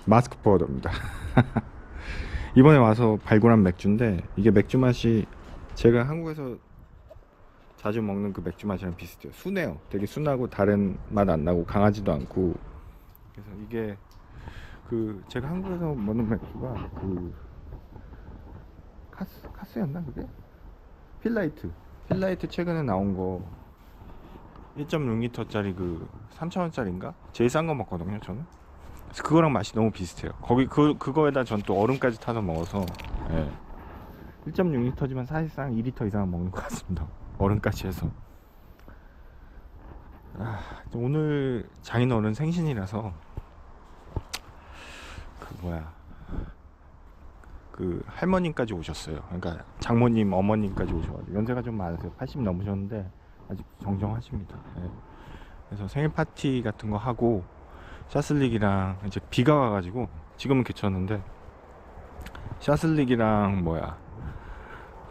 마스크 파우더입니다. 이번에 와서 발굴한 맥주인데 이게 맥주 맛이 제가 한국에서 자주 먹는 그 맥주 맛이랑 비슷해요. 순해요. 되게 순하고 다른 맛 안 나고 강하지도 않고. 그래서 이게 그 제가 한국에서 먹는 맥주가 그 카스였나 그게? 필라이트 최근에 나온 거 1.6리터짜리 그 3,000원짜리인가? 제일 싼 거 먹거든요 저는. 그래서 그거랑 맛이 너무 비슷해요. 거기 그거에다 전 또 얼음까지 타서 먹어서, 예. 1.6리터지만 사실상 2리터 이상은 먹는 것 같습니다. 얼음까지 해서. 오늘 장인어른 생신이라서 그 뭐야 그 할머님까지 오셨어요. 그러니까 장모님, 어머님까지 오셔가지고 연세가 좀 많으세요. 80 넘으셨는데 아직 정정하십니다. 예. 그래서 생일 파티 같은 거 하고 샤슬릭이랑 이제 비가 와가지고 지금은 괜찮은데 샤슬릭이랑 뭐야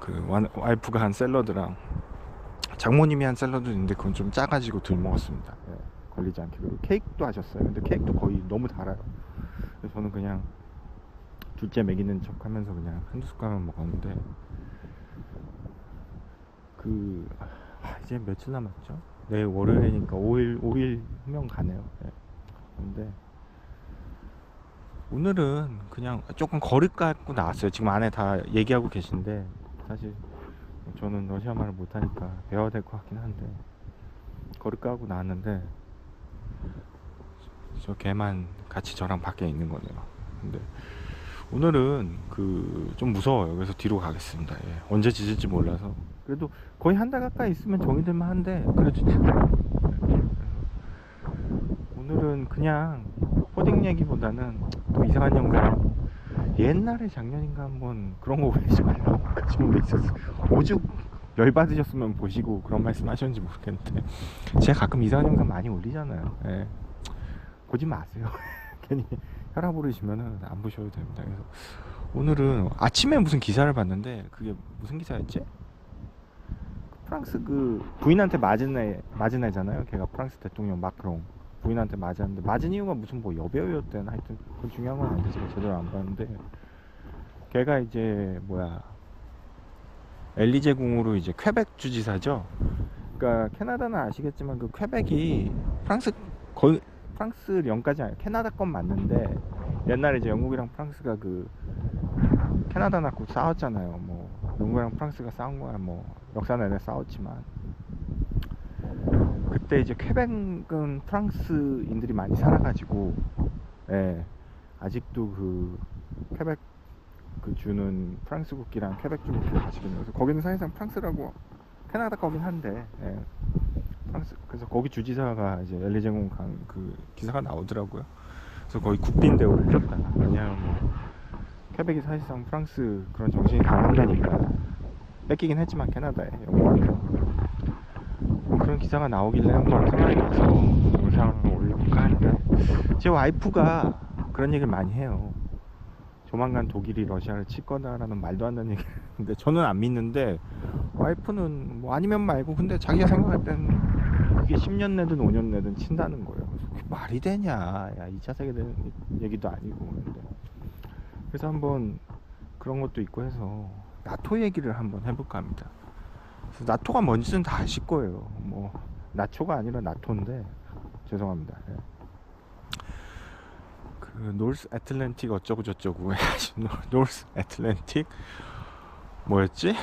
그 와이프가 한 샐러드랑 장모님이 한 샐러드 있는데 그건 좀 짜가지고 덜 먹었습니다. 예, 걸리지 않게. 그리고 케이크도 하셨어요. 근데 케이크도 거의 너무 달아요. 그래서 저는 그냥 둘째 먹이는 척 하면서 그냥 한두 숟가락만 먹었는데 그 이제 며칠 남았죠? 내일 월요일이니까 5일 후면 가네요. 예. 근데 오늘은 그냥 조금 거리 갖고 나왔어요. 지금 안에 다 얘기하고 계신데 사실 저는 러시아 말을 못하니까 배워야 될 것 같긴 한데 거리 까고 나왔는데 저 걔만 같이 저랑 밖에 있는 거네요. 근데 오늘은 그 좀 무서워요. 그래서 뒤로 가겠습니다. 예. 언제 짖을지 몰라서. 그래도 거의 한 달 가까이 있으면 정이 들만 한데 그래도 짖어요. 오늘은 그냥 코딩 얘기보다는 또 이상한 영상, 옛날에 작년인가 한번 그런 거 올리지 말라고 가지고 게 있었어요. 오죽 열받으셨으면 보시고 그런 말씀 하셨는지 모르겠는데 제가 가끔 이상한 영상 많이 올리잖아요. 예. 보지 마세요. 괜히 혈압 오르시면은 안 보셔도 됩니다. 그래서 오늘은 아침에 무슨 기사를 봤는데 그게 무슨 기사였지? 프랑스 그 부인한테 맞은 애잖아요. 걔가 프랑스 대통령 마크롱 부인한테 맞았는데 맞은 이유가 무슨 뭐 여배우였대나 하여튼 그건 중요한 건 아닌데 제가 제대로 안 봤는데 걔가 이제 뭐야 엘리제 궁으로 이제 퀘벡 주지사죠. 그러니까 캐나다는 아시겠지만 그 퀘벡이 프랑스 거의 프랑스령까지 아니라 캐나다 건 맞는데 옛날에 이제 영국이랑 프랑스가 그 캐나다 낳고 싸웠잖아요. 뭐 영국이랑 프랑스가 싸운 거야 뭐 역사 내내 싸웠지만 그때 이제 퀘벡은 프랑스인들이 많이 살아가지고, 예, 아직도 그 퀘벡 그 주는 프랑스 국기랑 퀘벡 주 국기가 같이 있는. 그래서 거기는 사실상 프랑스라고 캐나다 거긴 한데, 예, 프랑스. 그래서 거기 주지사가 이제 엘리제공 간 그 기사가 나오더라고요. 그래서 거의 국빈 대우를 줬다. 왜냐하면 뭐 퀘벡이 사실상 프랑스 그런 정신이 강한다니까. 뺏기긴 했지만 캐나다에 영국한테 그런 기사가 나오길래 한번 생각이 나서 영상을 올려볼까 하는데 제 와이프가 그런 얘기를 많이 해요. 조만간 독일이 러시아를 칠 거다라는 말도 안 되는 얘기를 하는데 저는 안 믿는데 와이프는 뭐 아니면 말고 근데 자기가 생각할 때는 그게 10년 내든 5년 내든 친다는 거예요. 그게 말이 되냐. 야 2차 세계대전 얘기도 아니고. 근데 그래서 한번 그런 것도 있고 해서 나토 얘기를 한번 해볼까 합니다. 그래서 나토가 뭔지는 다 아실 거예요. 뭐 나초가 아니라 나토인데 죄송합니다. 예. 그 노스 애틀랜틱 어쩌고 저쩌고 노스 애틀랜틱 뭐였지?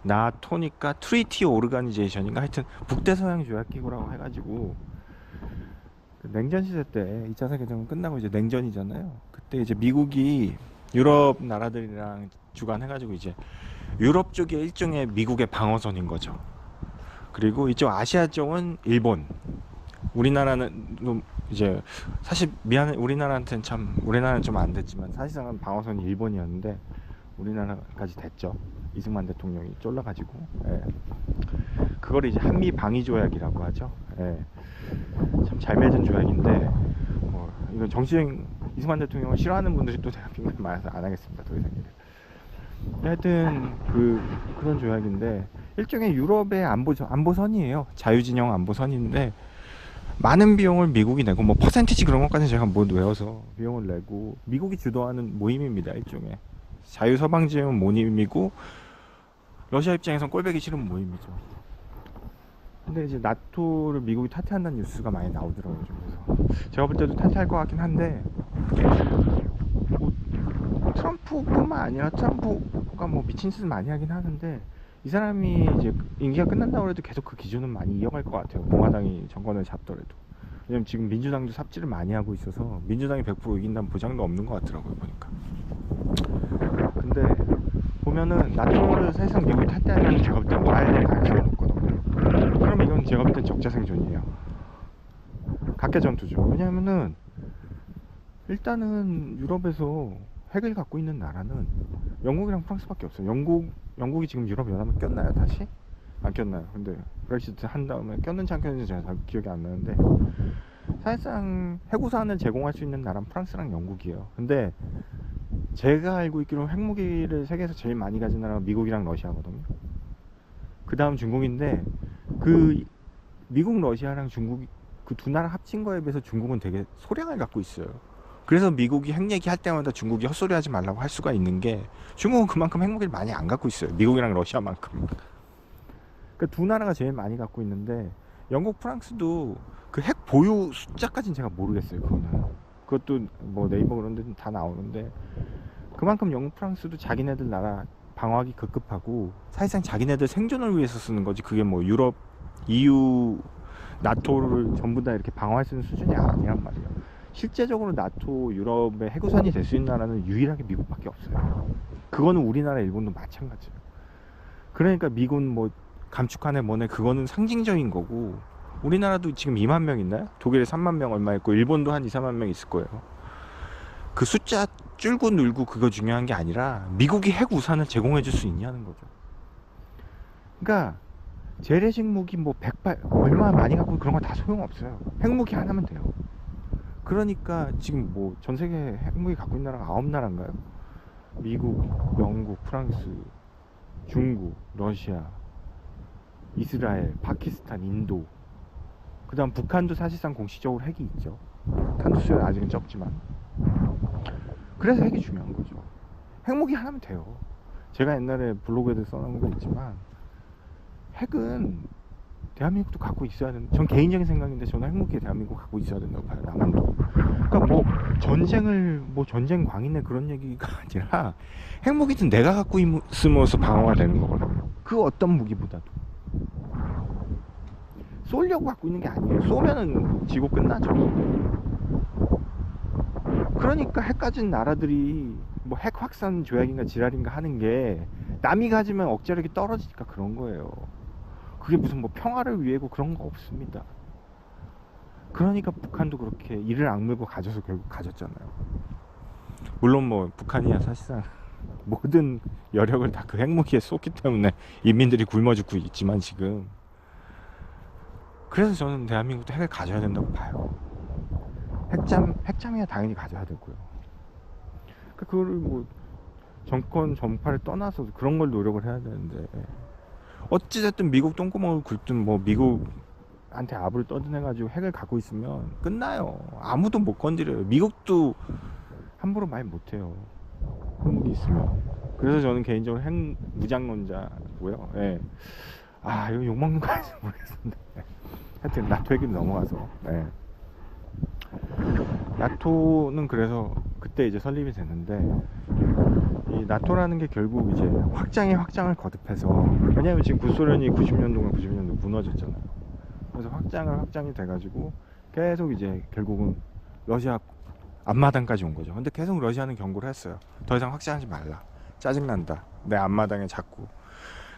나토니까 트리티 오르가니제이션인가 하여튼 북대서양 조약기구라고 해가지고 그 냉전 시대 때 2차 세계대전 끝나고 이제 냉전이잖아요. 그때 이제 미국이 유럽 나라들이랑 주관해가지고 이제 유럽 쪽이 일종의 미국의 방어선인 거죠. 그리고 이쪽 아시아 쪽은 일본. 우리나라는 좀 이제 사실 미안해 우리나라한테는 참 우리나라는 좀 안 됐지만 사실상은 방어선이 일본이었는데 우리나라까지 됐죠. 이승만 대통령이 쫄라가지고. 예. 그걸 이제 한미 방위 조약이라고 하죠. 예. 참 잘 맺은 조약인데 뭐 이건 정치적 이승만 대통령을 싫어하는 분들이 또 대한민국에 많아서 안 하겠습니다. 더 이상 얘기. 하여튼 그런 조약인데 일종의 유럽의 안보선이에요. 자유진영 안보선인데 많은 비용을 미국이 내고 뭐 퍼센티지 그런 것까지는 제가 못 외워서 비용을 내고 미국이 주도하는 모임입니다. 일종의 자유서방지연 모임이고 러시아 입장에선 꼴보기 싫은 모임이죠. 근데 이제 나토를 미국이 탈퇴한다는 뉴스가 많이 나오더라고요. 그래서 제가 볼 때도 탈퇴할 것 같긴 한데 뭐 트럼프뿐만 아니라 트럼프가 뭐 미친 짓을 많이 하긴 하는데 이 사람이 이제 임기가 끝난다고 해도 계속 그 기준은 많이 이어갈 것 같아요. 공화당이 정권을 잡더라도. 왜냐면 지금 민주당도 삽질을 많이 하고 있어서 민주당이 100% 이긴다는 보장도 없는 것 같더라고요, 보니까. 근데 보면은 나토를 사실상 미국이 탈퇴하면 제가 볼 때 와야 될 가능성이 높거든요. 그럼 이건 제가 볼 땐 적자생존이에요. 각계 전투죠. 왜냐면은 일단은 유럽에서 핵을 갖고 있는 나라는 영국이랑 프랑스밖에 없어요. 영국이 지금 유럽연합에 꼈나요, 다시? 안 꼈나요? 근데 브렉시트 한 다음에 꼈는지 안 꼈는지 제가 잘 기억이 안 나는데 사실상 해구산을 제공할 수 있는 나라는 프랑스랑 영국이에요. 근데 제가 알고 있기로 핵무기를 세계에서 제일 많이 가진 나라가 미국이랑 러시아거든요. 그 다음 중국인데 그 미국, 러시아랑 중국 그 두 나라 합친 거에 비해서 중국은 되게 소량을 갖고 있어요. 그래서 미국이 핵 얘기할 때마다 중국이 헛소리 하지 말라고 할 수가 있는 게 중국은 그만큼 핵무기를 많이 안 갖고 있어요. 미국이랑 러시아만큼. 그러니까 두 나라가 제일 많이 갖고 있는데 영국, 프랑스도 그 핵 보유 숫자까지는 제가 모르겠어요. 그것도 뭐 네이버 그런 데는 다 나오는데 그만큼 영국, 프랑스도 자기네들 나라 방어하기 급급하고 사실상 자기네들 생존을 위해서 쓰는 거지 그게 뭐 유럽, EU, 나토를 전부 다 이렇게 방어할 수 있는 수준이 아니란 말이에요. 실제적으로 나토, 유럽의 해구선이 될 수 있는 나라는 유일하게 미국밖에 없어요. 그거는 우리나라, 일본도 마찬가지예요. 그러니까 미군 뭐 감축하네 뭐네 그거는 상징적인 거고 우리나라도 지금 2만 명 있나요? 독일에 3만 명 얼마 있고 일본도 한 2, 3만 명 있을 거예요. 그 숫자 줄고 늘고 그거 중요한 게 아니라 미국이 핵 우산을 제공해 줄 수 있냐는 거죠. 그러니까 재래식 무기 뭐 100발 얼마 많이 갖고 그런 건 다 소용없어요. 핵무기 하나면 돼요. 그러니까 지금 뭐 전 세계 핵무기 갖고 있는 나라가 9나라인가요? 미국, 영국, 프랑스, 중국, 러시아, 이스라엘, 파키스탄, 인도. 그 다음 북한도 사실상 공식적으로 핵이 있죠. 탄두수는 아직은 적지만. 그래서 핵이 중요한 거죠. 핵무기 하나면 돼요. 제가 옛날에 블로그에도 써놓은 거 있지만 핵은 대한민국도 갖고 있어야 되는, 전 개인적인 생각인데 저는 핵무기 대한민국 갖고 있어야 된다고 봐요. 남한도. 그러니까 뭐 전쟁을 뭐 전쟁 광인의 그런 얘기가 아니라 핵무기는 내가 갖고 있으면서 방어가 되는 거거든요. 그 어떤 무기보다도 쏘려고 갖고 있는 게 아니에요. 쏘면은 지고 끝나죠. 그러니까 핵 가진 나라들이 뭐 핵 확산 조약인가 지랄인가 하는 게 남이 가지면 억제력이 떨어지니까 그런 거예요. 그게 무슨 뭐 평화를 위해고 그런 거 없습니다. 그러니까 북한도 그렇게 이를 악물고 가져서 결국 가졌잖아요. 물론 뭐 북한이야 사실상 모든 여력을 다 그 핵무기에 쏟기 때문에 인민들이 굶어 죽고 있지만 지금 그래서 저는 대한민국도 핵을 가져야 된다고 봐요. 핵잠이야 당연히 가져야 되고요. 그러니까 그거를 뭐 정권 전파를 떠나서 그런 걸 노력을 해야 되는데 어찌됐든 미국 똥구멍을 굴든 뭐 미국한테 압을 떠드내가지고 핵을 갖고 있으면 끝나요. 아무도 못 건드려요. 미국도 함부로 말 못해요. 핵무기 있으면. 그래서 저는 개인적으로 핵 무장론자고요. 예. 아 이거 욕먹는 거 아닌지 모르겠는데 하여튼 나토 얘기는 넘어가서 예. 나토는 그래서 그때 이제 설립이 됐는데 이 나토라는 게 결국 이제 확장을 거듭해서 왜냐면 지금 구소련이 90년도 무너졌잖아요. 그래서 확장이 돼가지고 계속 이제 결국은 러시아 앞마당까지 온 거죠. 근데 계속 러시아는 경고를 했어요. 더 이상 확장하지 말라. 짜증난다. 내 앞마당에 자꾸.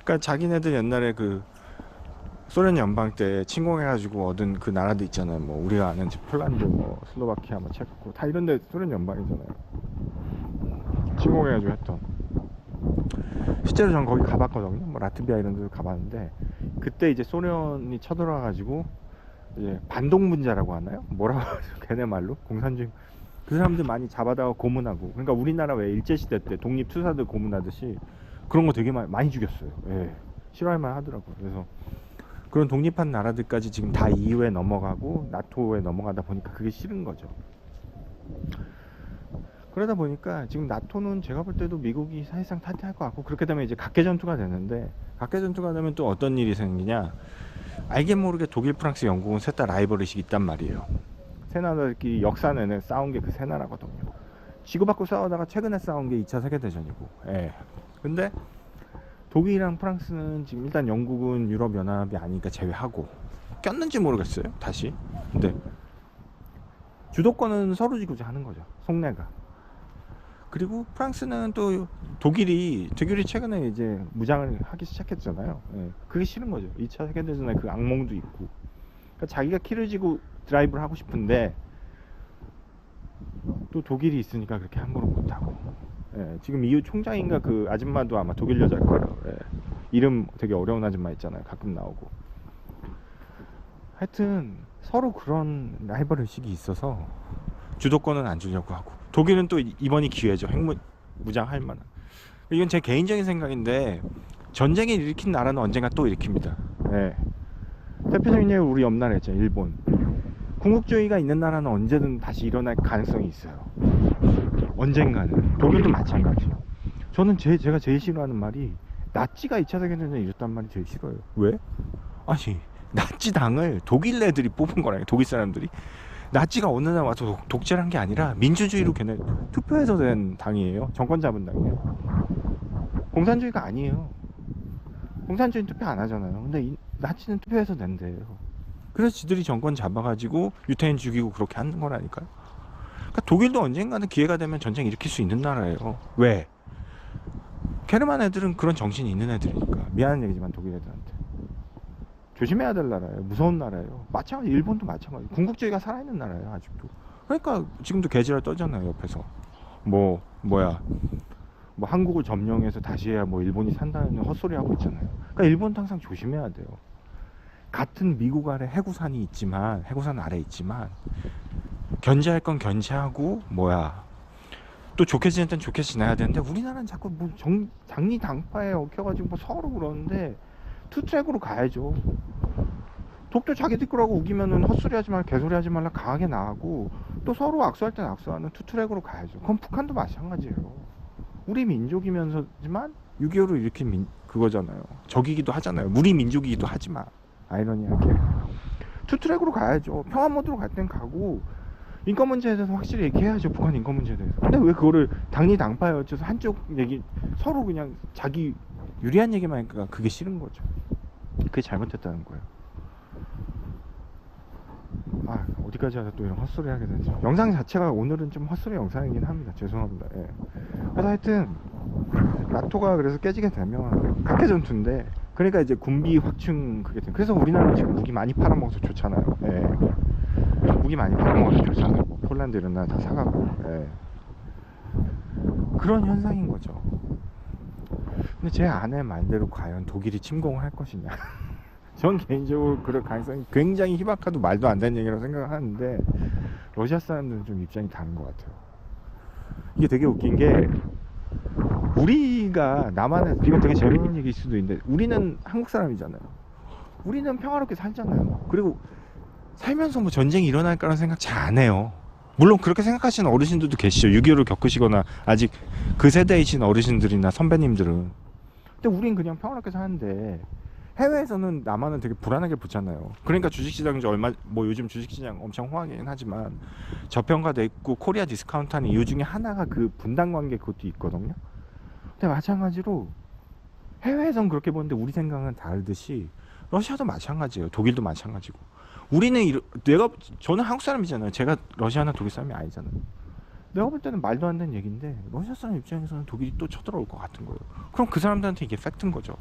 그러니까 자기네들 옛날에 그 소련 연방 때 침공해가지고 얻은 그 나라도 있잖아요. 뭐 우리가 아는 폴란드, 뭐 슬로바키아, 뭐 체코 다 이런데 소련 연방이잖아요. 침공해가지고 했던. 실제로 전 거기 가봤거든요. 뭐 라트비아 이런 데도 가봤는데 그때 이제 소련이 쳐들어와가지고 이제 반동분자라고 하나요? 뭐라고 하죠? 걔네 말로 공산주의. 그 사람들 많이 잡아다가 고문하고. 그러니까 우리나라 왜 일제시대 때 독립투사들 고문하듯이 그런 거 되게 많이 죽였어요. 예. 싫어할만 하더라고요. 그래서 그런 독립한 나라들까지 지금 다 EU에 넘어가고 나토에 넘어가다 보니까 그게 싫은 거죠. 그러다 보니까 지금 나토는 제가 볼 때도 미국이 사실상 탈퇴할 것 같고, 그렇게 되면 이제 각계 전투가 되는데, 각계 전투가 되면 또 어떤 일이 생기냐, 알게 모르게 독일, 프랑스, 영국은 셋 다 라이벌 의식이 있단 말이에요. 세 나라들끼리 역사 내내 싸운 게 그 세 나라거든요. 지구받고 싸우다가 최근에 싸운 게 2차 세계대전이고. 예. 근데 독일이랑 프랑스는 지금 일단 영국은 유럽연합이 아니니까 제외하고, 꼈는지 모르겠어요 다시. 근데 주도권은 서로 지고자 하는 거죠, 속내가. 그리고 프랑스는 또 독일이 최근에 이제 무장을 하기 시작했잖아요. 예. 그게 싫은 거죠. 2차 세계대전에 그 악몽도 있고. 그러니까 자기가 키를 쥐고 드라이브를 하고 싶은데 또 독일이 있으니까 그렇게 함부로 못하고. 예. 지금 EU 총장인가 그 아줌마도 아마 독일 여자일 거예요. 예. 이름 되게 어려운 아줌마 있잖아요, 가끔 나오고. 하여튼 서로 그런 라이벌 의식이 있어서 주도권은 안 주려고 하고, 독일은 또 이번이 기회죠. 핵무장할 만한. 이건 제 개인적인 생각인데, 전쟁을 일으킨 나라는 언젠가 또 일으킵니다. 네. 대표적인 예로 우리 옆 나라 있죠, 일본. 군국주의가 있는 나라는 언제든 다시 일어날 가능성이 있어요. 언젠가는. 독일도 마찬가지예요. 저는 제가 제일 싫어하는 말이, 나치가 2차 세계대전에 이뤘단 말이 제일 싫어요. 왜? 아니, 나치 당을 독일 애들이 뽑은 거라니까, 독일 사람들이. 나치가 어느 날 와서 독재를 한 게 아니라 민주주의로 걔네 투표해서 된 당이에요. 정권 잡은 당이에요. 공산주의가 아니에요. 공산주의는 투표 안 하잖아요. 근데 이 나치는 투표해서 낸대요. 그래서 지들이 정권 잡아가지고 유태인 죽이고 그렇게 하는 거라니까요. 그러니까 독일도 언젠가는 기회가 되면 전쟁 일으킬 수 있는 나라예요. 왜? 게르만 애들은 그런 정신이 있는 애들이니까. 미안한 얘기지만 독일 애들한테 조심해야 될 나라예요. 무서운 나라예요. 마찬가지, 일본도 마찬가지. 군국주의가 살아있는 나라예요, 아직도. 그러니까 지금도 개지랄 떠잖아요, 옆에서. 뭐 한국을 점령해서 다시 해야 뭐 일본이 산다는 헛소리 하고 있잖아요. 그러니까 일본도 항상 조심해야 돼요. 같은 미국 아래 해구산 아래 있지만 견제할 건 견제하고 또 좋게 지낼 땐 좋게 지내야 되는데, 우리나라는 자꾸 뭐 장리당파에 얽혀가지고 뭐 서로 그러는데 투트랙으로 가야죠. 독도 자기들 거라고 우기면은 헛소리 하지 말라, 개소리 하지 말라 강하게 나가고, 또 서로 악수할 땐 악수하는 투트랙으로 가야죠. 그럼 북한도 마찬가지예요. 우리 민족이면서지만 6.25를 일으킨 그거잖아요. 적이기도 하잖아요. 우리 민족이기도 하지만, 아이러니하게 투트랙으로 가야죠. 평화 모드로 갈 땐 가고, 인권 문제에 대해서 확실히 얘기해야죠. 북한 인권 문제에 대해서. 근데 왜 그거를 당리당파에 어째서 한쪽 얘기 서로 그냥 자기 유리한 얘기만 하니까 그게 싫은 거죠. 그게 잘못됐다는 거예요. 어디까지 하다 또 이런 헛소리 하게 되죠. 영상 자체가 오늘은 좀 헛소리 영상이긴 합니다. 죄송합니다. 예. 그래서 하여튼 나토가 그래서 깨지게 되면 각계 전투인데, 그러니까 이제 군비 확충 그게 돼. 그래서 우리나라는 지금 무기 많이 팔아먹어서 좋잖아요. 예. 무기 많이 팔아먹어서 좋잖아요. 폴란드 이런 나라 다 사가고. 예. 그런 현상인 거죠. 근데 제 아내 말대로 과연 독일이 침공을 할 것이냐. 전 개인적으로 그럴 가능성이 굉장히 희박하도 말도 안 되는 얘기라고 생각하는데, 러시아 사람들은 좀 입장이 다른 것 같아요. 이게 되게 웃긴 게, 우리가 남한에, 이건 되게 재미있는 얘기일 수도 있는데, 우리는 한국 사람이잖아요. 우리는 평화롭게 살잖아요. 그리고 살면서 뭐 전쟁이 일어날 거라는 생각 잘 안 해요. 물론 그렇게 생각하시는 어르신들도 계시죠. 6.25를 겪으시거나 아직 그 세대이신 어르신들이나 선배님들은. 근데 우린 그냥 평화롭게 사는데, 해외에서는 남한은 되게 불안하게 보잖아요. 그러니까 주식시장 요즘 주식시장 엄청 호황이긴 하지만 저평가돼 있고 코리아 디스카운트 하는 이유 중에 하나가 그 분단관계 그것도 있거든요. 근데 마찬가지로 해외에선 그렇게 보는데 우리 생각은 다르듯이 러시아도 마찬가지예요. 독일도 마찬가지고. 저는 한국 사람이잖아요. 제가 러시아나 독일 사람이 아니잖아요. 내가 볼 때는 말도 안 되는 얘기인데, 러시아 사람 입장에서는 독일이 또 쳐들어올 것 같은 거예요. 그럼 그 사람들한테 이게 팩트인 거죠.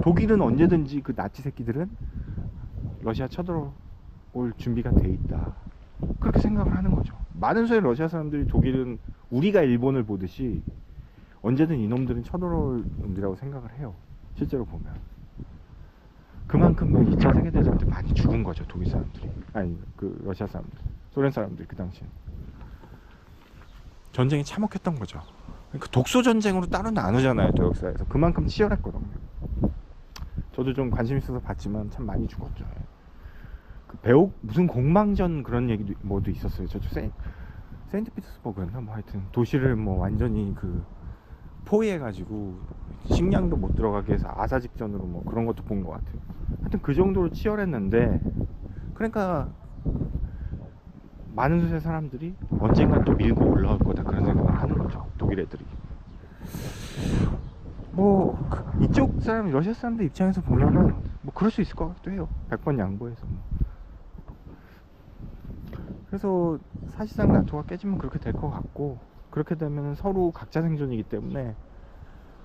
독일은 언제든지 그 나치 새끼들은 러시아 쳐들어올 준비가 돼 있다, 그렇게 생각을 하는 거죠. 많은 수의 러시아 사람들이 독일은 우리가 일본을 보듯이 언제든 이놈들은 쳐들어올 놈들이라고 생각을 해요. 실제로 보면 그만큼 2차 세계대전 때 많이 죽은 거죠. 독일 사람들이, 아니 그 러시아 사람들, 소련 사람들이 그 당시에 전쟁이 참혹했던 거죠. 그러니까 독소 전쟁으로 따로 나누잖아요, 또 역사에서. 그만큼 치열했거든요. 저도 좀 관심 있어서 봤지만 참 많이 죽었죠. 그 배옥 무슨 공방전 그런 얘기도 뭐도 있었어요. 저쪽 세인트 피터스버그였나 뭐 하여튼 도시를 뭐 완전히 그 포위해가지고 식량도 못 들어가게 해서 아사 직전으로 뭐 그런 것도 본 것 같아요. 하여튼 그 정도로 치열했는데, 그러니까 많은 수의 사람들이 언젠가 또 밀고 올라올 거다 그런 생각을 하는 거죠, 독일 애들이. 뭐 이쪽 사람, 러시아 사람들 입장에서 보면은 뭐 그럴 수 있을 것 같기도 해요. 100번 양보해서 뭐. 그래서 사실상 나토가 깨지면 그렇게 될 것 같고, 그렇게 되면 서로 각자 생존이기 때문에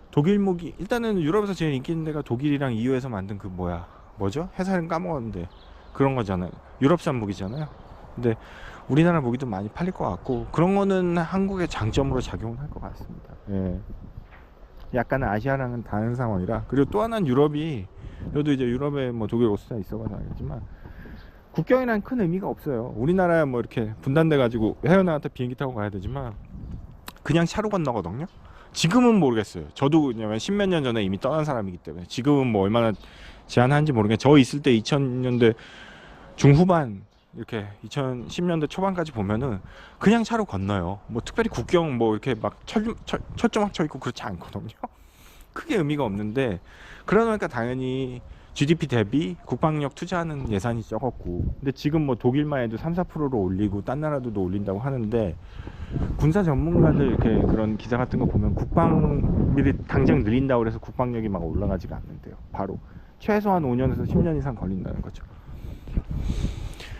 독일 무기, 일단은 유럽에서 제일 인기 있는 데가 독일이랑 EU에서 만든 그 뭐죠? 회사는 까먹었는데 그런 거잖아요. 유럽산 무기잖아요. 근데 우리나라 무기도 많이 팔릴 것 같고, 그런 거는 한국의 장점으로 작용을 할 것 같습니다. 예. 약간은 아시아랑은 다른 상황이라. 그리고 또 하나는 유럽이, 저도 이제 유럽에 뭐 독일 오스타 있어가지고 알겠지만 국경이란 큰 의미가 없어요. 우리나라야 뭐 이렇게 분단돼 가지고 헤어나갔다 비행기 타고 가야 되지만 그냥 차로 건너거든요. 지금은 모르겠어요. 저도 왜냐면 10몇 년 전에 이미 떠난 사람이기 때문에 지금은 뭐 얼마나 제한하는지 모르겠는데, 저 있을 때 2000년대 중후반 이렇게 2010년대 초반까지 보면은 그냥 차로 건너요. 뭐 특별히 국경 뭐 이렇게 막 철조망 쳐 있고 그렇지 않거든요. 크게 의미가 없는데, 그러다 보니까 당연히 GDP 대비 국방력 투자하는 예산이 적었고, 근데 지금 뭐 독일만 해도 3, 4%로 올리고 딴 나라들도 올린다고 하는데, 군사 전문가들 이렇게 그런 기사 같은 거 보면 국방비를 당장 늘린다고 해서 국방력이 막 올라가지가 않는데요. 바로 최소한 5년에서 10년 이상 걸린다는 거죠.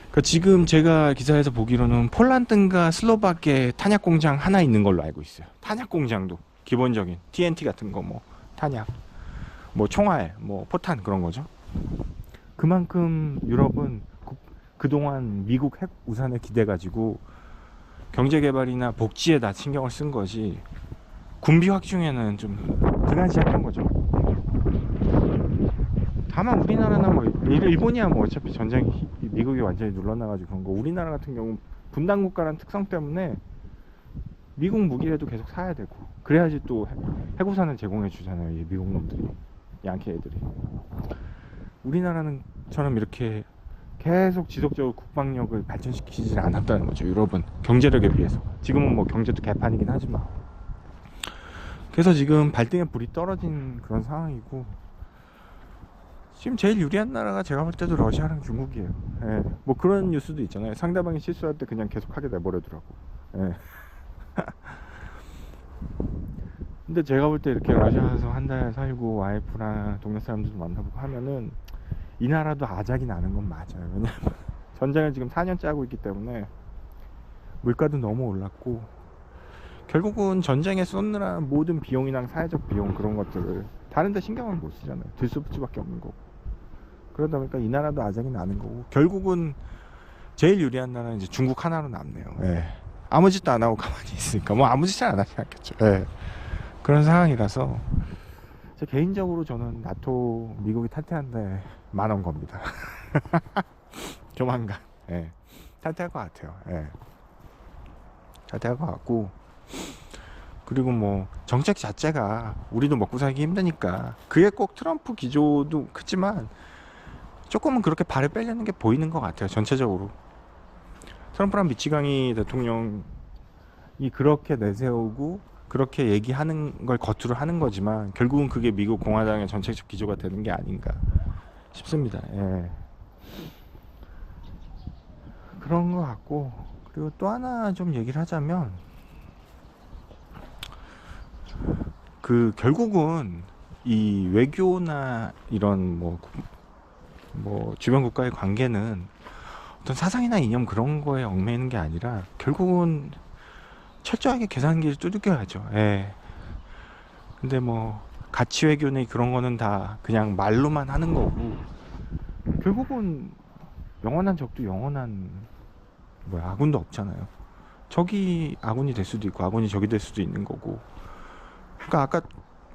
그러니까 지금 제가 기사에서 보기로는 폴란드인가 슬로바키아에 탄약 공장 하나 있는 걸로 알고 있어요. 탄약 공장도 기본적인 TNT 같은 거, 뭐 탄약, 뭐 총알, 뭐 포탄 그런 거죠. 그만큼 유럽은 그동안 미국 핵 우산에 기대가지고 경제개발이나 복지에 다 신경을 쓴 것이, 군비 확충에는 좀 등한시했던 거죠. 다만 우리나라나 뭐 일본이야 뭐 어차피 전쟁 미국이 완전히 눌러나가지고 그런 거, 우리나라 같은 경우 분단국가라는 특성 때문에 미국 무기라도 계속 사야 되고, 그래야지 또 해구산을 제공해 주잖아요, 이 미국 놈들이, 양키 애들이. 우리나라는 처럼 이렇게 계속 지속적으로 국방력을 발전시키지 않았다는 거죠. 유럽은 경제력에 비해서. 지금은 뭐 경제도 개판이긴 하지만. 그래서 지금 발등에 불이 떨어진 그런 상황이고, 지금 제일 유리한 나라가 제가 볼 때도 러시아랑 중국이에요. 예. 뭐 그런 뉴스도 있잖아요. 상대방이 실수할 때 그냥 계속하게 내버려두라고. 예. 근데 제가 볼 때 이렇게 러시아에서 한 달 살고 와이프랑 동네 사람들도 만나보고 하면은 이 나라도 아작이 나는 건 맞아요. 왜냐면 전쟁을 지금 4년째 하고 있기 때문에 물가도 너무 올랐고, 결국은 전쟁에 쏟느라 모든 비용이랑 사회적 비용 그런 것들을 다른 데 신경을 못 쓰잖아요. 들수밖에 없는 거고. 그러다 보니까 이 나라도 아작이 나는 거고, 결국은 제일 유리한 나라는 이제 중국 하나로 남네요. 예. 아무 짓도 안 하고 가만히 있으니까 뭐 아무 짓을 안 하지 않겠죠. 예. 그런 상황이라서 제 개인적으로 저는 나토 미국이 탈퇴한데 만원 겁니다. 조만간. 예. 탈퇴할 것 같아요. 예. 탈퇴할 것 같고, 그리고 뭐 정책 자체가 우리도 먹고 살기 힘드니까, 그게 꼭 트럼프 기조도 크지만 조금은 그렇게 발을 빼려는 게 보이는 것 같아요. 전체적으로 트럼프랑 미치광이 대통령이 그렇게 내세우고 그렇게 얘기하는 걸 겉으로 하는 거지만, 결국은 그게 미국 공화당의 정책적 기조가 되는 게 아닌가 싶습니다. 예. 그런 것 같고, 그리고 또 하나 좀 얘기를 하자면, 그 결국은 이 외교나 이런 뭐 주변 국가의 관계는 어떤 사상이나 이념 그런 거에 얽매이는 게 아니라, 결국은 철저하게 계산기를 두들겨야죠. 예. 근데 뭐 가치 외교나 그런 거는 다 그냥 말로만 하는 거고, 결국은 영원한 적도 영원한 아군도 없잖아요. 적이 아군이 될 수도 있고 아군이 적이 될 수도 있는 거고. 그러니까 아까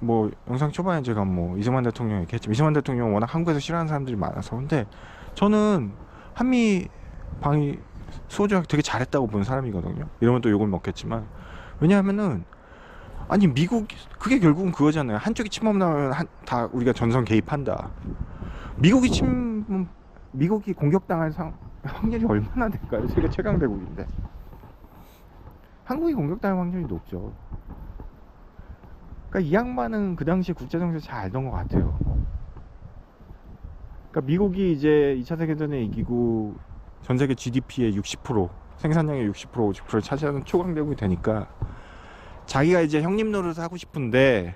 뭐 영상 초반에 제가 뭐 이승만 대통령 얘기했지만, 이승만 대통령 워낙 한국에서 싫어하는 사람들이 많아서, 근데 저는 한미 방위 수호조약 되게 잘했다고 보는 사람이거든요. 이러면 또 욕을 먹겠지만, 왜냐하면은 아니 미국, 그게 결국은 그거잖아요. 한쪽이 침범 나면 다 우리가 전선 개입한다. 미국이 공격당할 확률이 얼마나 될까요? 세계 최강 대국인데 한국이 공격당할 확률이 높죠. 그러니까 이 양반은 그 당시에 국제정세 잘 알던 것 같아요. 그러니까 미국이 이제 2차 세계대전에 이기고 전 세계 GDP의 60%, 생산량의 60%, 50%를 차지하는 초강대국이 되니까 자기가 이제 형님 노릇을 하고 싶은데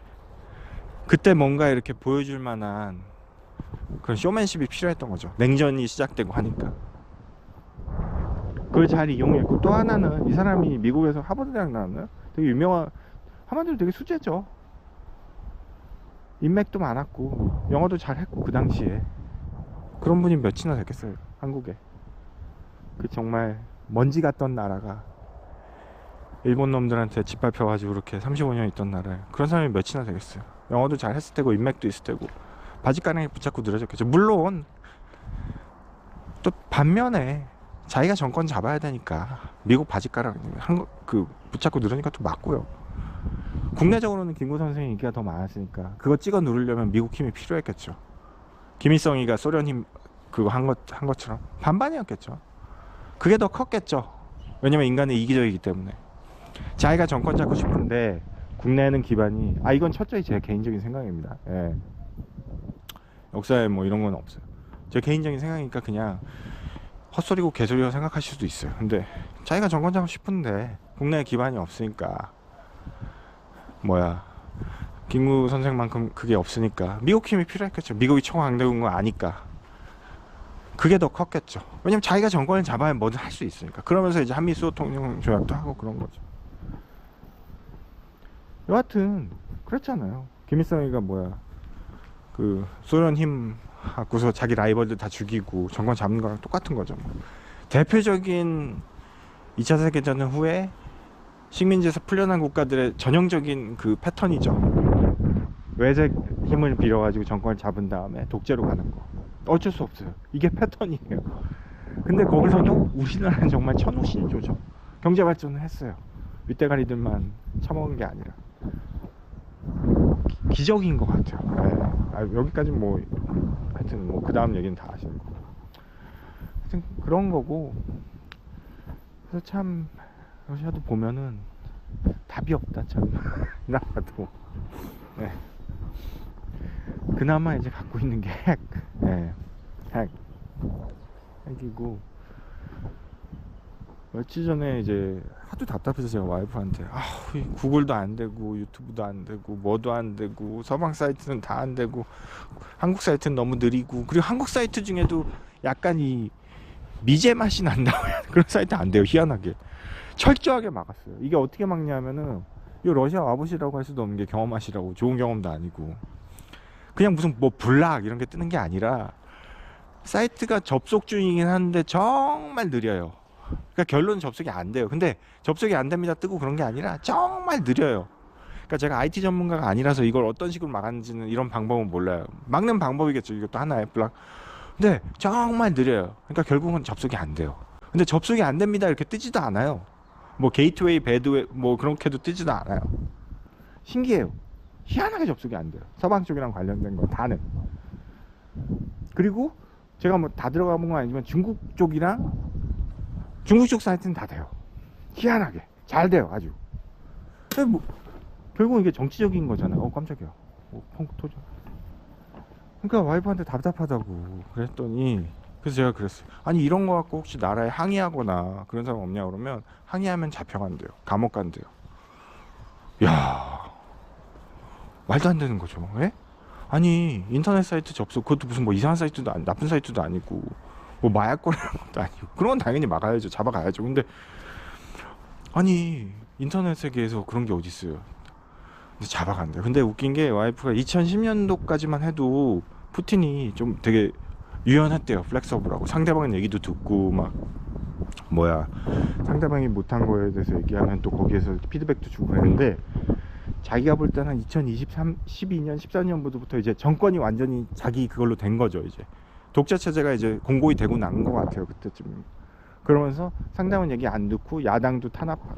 그때 뭔가 이렇게 보여줄 만한 그런 쇼맨십이 필요했던 거죠. 냉전이 시작되고 하니까 그걸 잘 이용했고, 또 하나는 이 사람이 미국에서 하버드 대학 나왔나요? 되게 유명한, 한마디로 되게 수재죠. 인맥도 많았고 영어도 잘했고, 그 당시에 그런 분이 몇이나 됐겠어요 한국에. 그 정말 먼지 같던 나라가 일본 놈들한테 짓밟혀가지고 그렇게 35년 있던 나라에 그런 사람이 몇이나 되겠어요. 영어도 잘 했을 테고 인맥도 있을 테고 바지가랑이 붙잡고 늘어졌겠죠. 물론 또 반면에 자기가 정권 잡아야 되니까 미국 바지가랑 그 붙잡고 늘으니까 또 맞고요. 국내적으로는 김구 선생의 인기가 더 많았으니까 그거 찍어 누르려면 미국 힘이 필요했겠죠. 김일성이가 소련 힘 그거 한 것처럼 반반이었겠죠. 그게 더 컸겠죠. 왜냐면 인간은 이기적이기 때문에. 자기가 정권 잡고 싶은데 국내에는 기반이, 이건 철저히 제 개인적인 생각입니다. 예. 역사에 뭐 이런 건 없어요. 제 개인적인 생각이니까 그냥 헛소리고 개소리라고 생각하실 수도 있어요. 근데 자기가 정권 잡고 싶은데 국내에 기반이 없으니까, 김구 선생만큼 그게 없으니까 미국 힘이 필요했겠죠. 미국이 초강대국인 거 아니까 그게 더 컸겠죠. 왜냐면 자기가 정권을 잡아야 뭐든 할 수 있으니까. 그러면서 이제 한미 수호 통영 조약도 하고 그런 거죠. 여하튼 그랬잖아요. 김일성이가 그 소련 힘 갖고서 자기 라이벌들 다 죽이고 정권 잡는 거랑 똑같은 거죠. 대표적인 2차 세계대전 후에 식민지에서 풀려난 국가들의 전형적인 그 패턴이죠. 외색 힘을 빌어가지고 정권을 잡은 다음에 독재로 가는 거. 어쩔 수 없어요. 이게 패턴이에요. 근데 거기서도 우리나라는 정말 천우신조죠. 경제 발전을 했어요. 윗대가리들만 처먹은 게 아니라. 기적인 것 같아요. 네. 여기까지 하여튼 그 다음 얘기는 다 아시는 거고. 하여튼 그런 거고. 그래서 참 러시아도 보면은 답이 없다 참. 나도. 네. 그나마 이제 갖고 있는 게 핵. 네. 핵이고. 며칠 전에 이제 하도 답답해서 제가 와이프한테 구글도 안 되고 유튜브도 안 되고 뭐도 안 되고 서방 사이트는 다 안 되고 한국 사이트는 너무 느리고, 그리고 한국 사이트 중에도 약간 이 미제 맛이 난다고 그런 사이트 안 돼요. 희한하게 철저하게 막았어요. 이게 어떻게 막냐면은 이 러시아 와보시라고 할 수도 없는 게 경험하시라고, 좋은 경험도 아니고 그냥 무슨 블락 이런 게 뜨는 게 아니라 사이트가 접속 중이긴 한데 정말 느려요. 그러니까 결론은 접속이 안 돼요. 근데 접속이 안 됩니다 뜨고 그런 게 아니라 정말 느려요. 그러니까 제가 IT 전문가가 아니라서 이걸 어떤 식으로 막았는지는, 이런 방법은 몰라요. 막는 방법이겠죠. 이것도 하나의 블락. 근데 정말 느려요. 그러니까 결국은 접속이 안 돼요. 근데 접속이 안 됩니다 이렇게 뜨지도 않아요. 게이트웨이, 배드웨이 그렇게도 뜨지도 않아요. 신기해요. 희한하게 접속이 안 돼요. 서방 쪽이랑 관련된 거 다는. 그리고 제가 다 들어가 본 건 아니지만 중국 쪽 사이트는 다 돼요. 희한하게 잘 돼요. 아주. 결국은 이게 정치적인 거잖아요. 깜짝이야. 펑크 터져. 그러니까 와이프한테 답답하다고 그랬더니, 그래서 제가 그랬어요. 아니 이런 거 갖고 혹시 나라에 항의하거나 그런 사람 없냐 그러면, 항의하면 잡혀간대요. 감옥 간대요. 야, 말도 안 되는 거죠. 예? 아니 인터넷 사이트 접속, 그것도 무슨 이상한 사이트도 아니, 나쁜 사이트도 아니고 마약 거래하는 것도 아니고, 그런 건 당연히 막아야죠. 잡아가야죠. 근데 아니 인터넷 세계에서 그런 게 어디 있어요. 그래서 잡아간대요. 근데 웃긴 게 와이프가 2010년도까지만 해도 푸틴이 좀 되게 유연했대요. 플렉서블하고 상대방 얘기도 듣고 상대방이 못한 거에 대해서 얘기하면 또 거기에서 피드백도 주고 그랬는데, 자기가 볼 때는 12년 14년부터 이제 정권이 완전히 자기 그걸로 된 거죠. 이제 독재 체제가 이제 공고히 되고 난 것 같아요. 그때쯤. 그러면서 상당한 얘기 안 듣고 야당도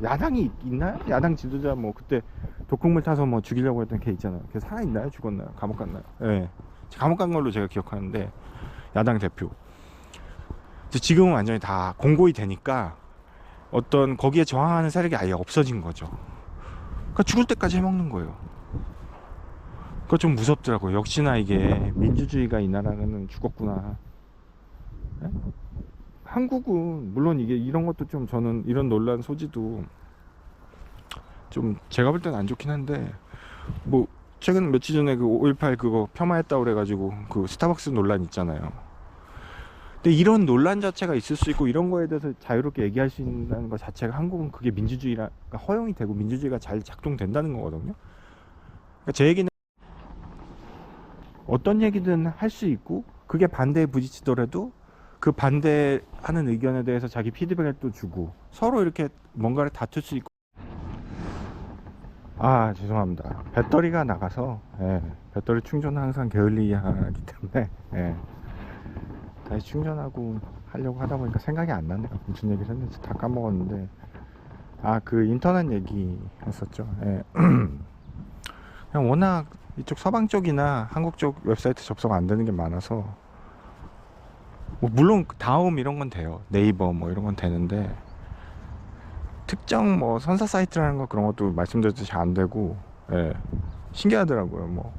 야당이 있나요? 야당 지도자 그때 독극물 타서 죽이려고 했던 걔 있잖아요. 걔 살아있나요? 죽었나요? 감옥 갔나요? 예. 감옥 간 걸로 제가 기억하는데, 야당 대표. 지금은 완전히 다 공고히 되니까 어떤 거기에 저항하는 세력이 아예 없어진 거죠. 그러니까 죽을 때까지 해먹는 거예요. 그거 좀 무섭더라고요. 역시나 이게 민주주의가 이 나라는 죽었구나. 네? 한국은 물론 이게 이런 것도 좀, 저는 이런 논란 소지도 좀 제가 볼 때는 안 좋긴 한데, 뭐 최근 며칠 전에 그 5.18 그거 폄하했다고 그래가지고 그 스타벅스 논란 있잖아요. 근데 이런 논란 자체가 있을 수 있고 이런 거에 대해서 자유롭게 얘기할 수 있는 것 자체가, 한국은 그게 민주주의가 허용이 되고 민주주의가 잘 작동된다는 거거든요. 그러니까 제 얘기는 어떤 얘기든 할 수 있고, 그게 반대에 부딪히더라도 그 반대하는 의견에 대해서 자기 피드백을 또 주고 서로 이렇게 뭔가를 다툴 수 있고. 아, 죄송합니다. 배터리가 나가서, 예, 배터리 충전은 항상 게을리하기 때문에, 예, 다시 충전하고 하려고 하다 보니까 생각이 안 나네요. 무슨 얘기를 했는지 다 까먹었는데, 아, 그 인터넷 얘기 했었죠. 예. 그냥 워낙 이쪽 서방 쪽이나 한국 쪽 웹사이트 접속 안 되는 게 많아서, 뭐 물론 다음 이런 건 돼요. 네이버 뭐 이런 건 되는데, 특정 뭐 선사 사이트라는 거 그런 것도 말씀드렸듯이 안 되고, 예, 신기하더라고요. 뭐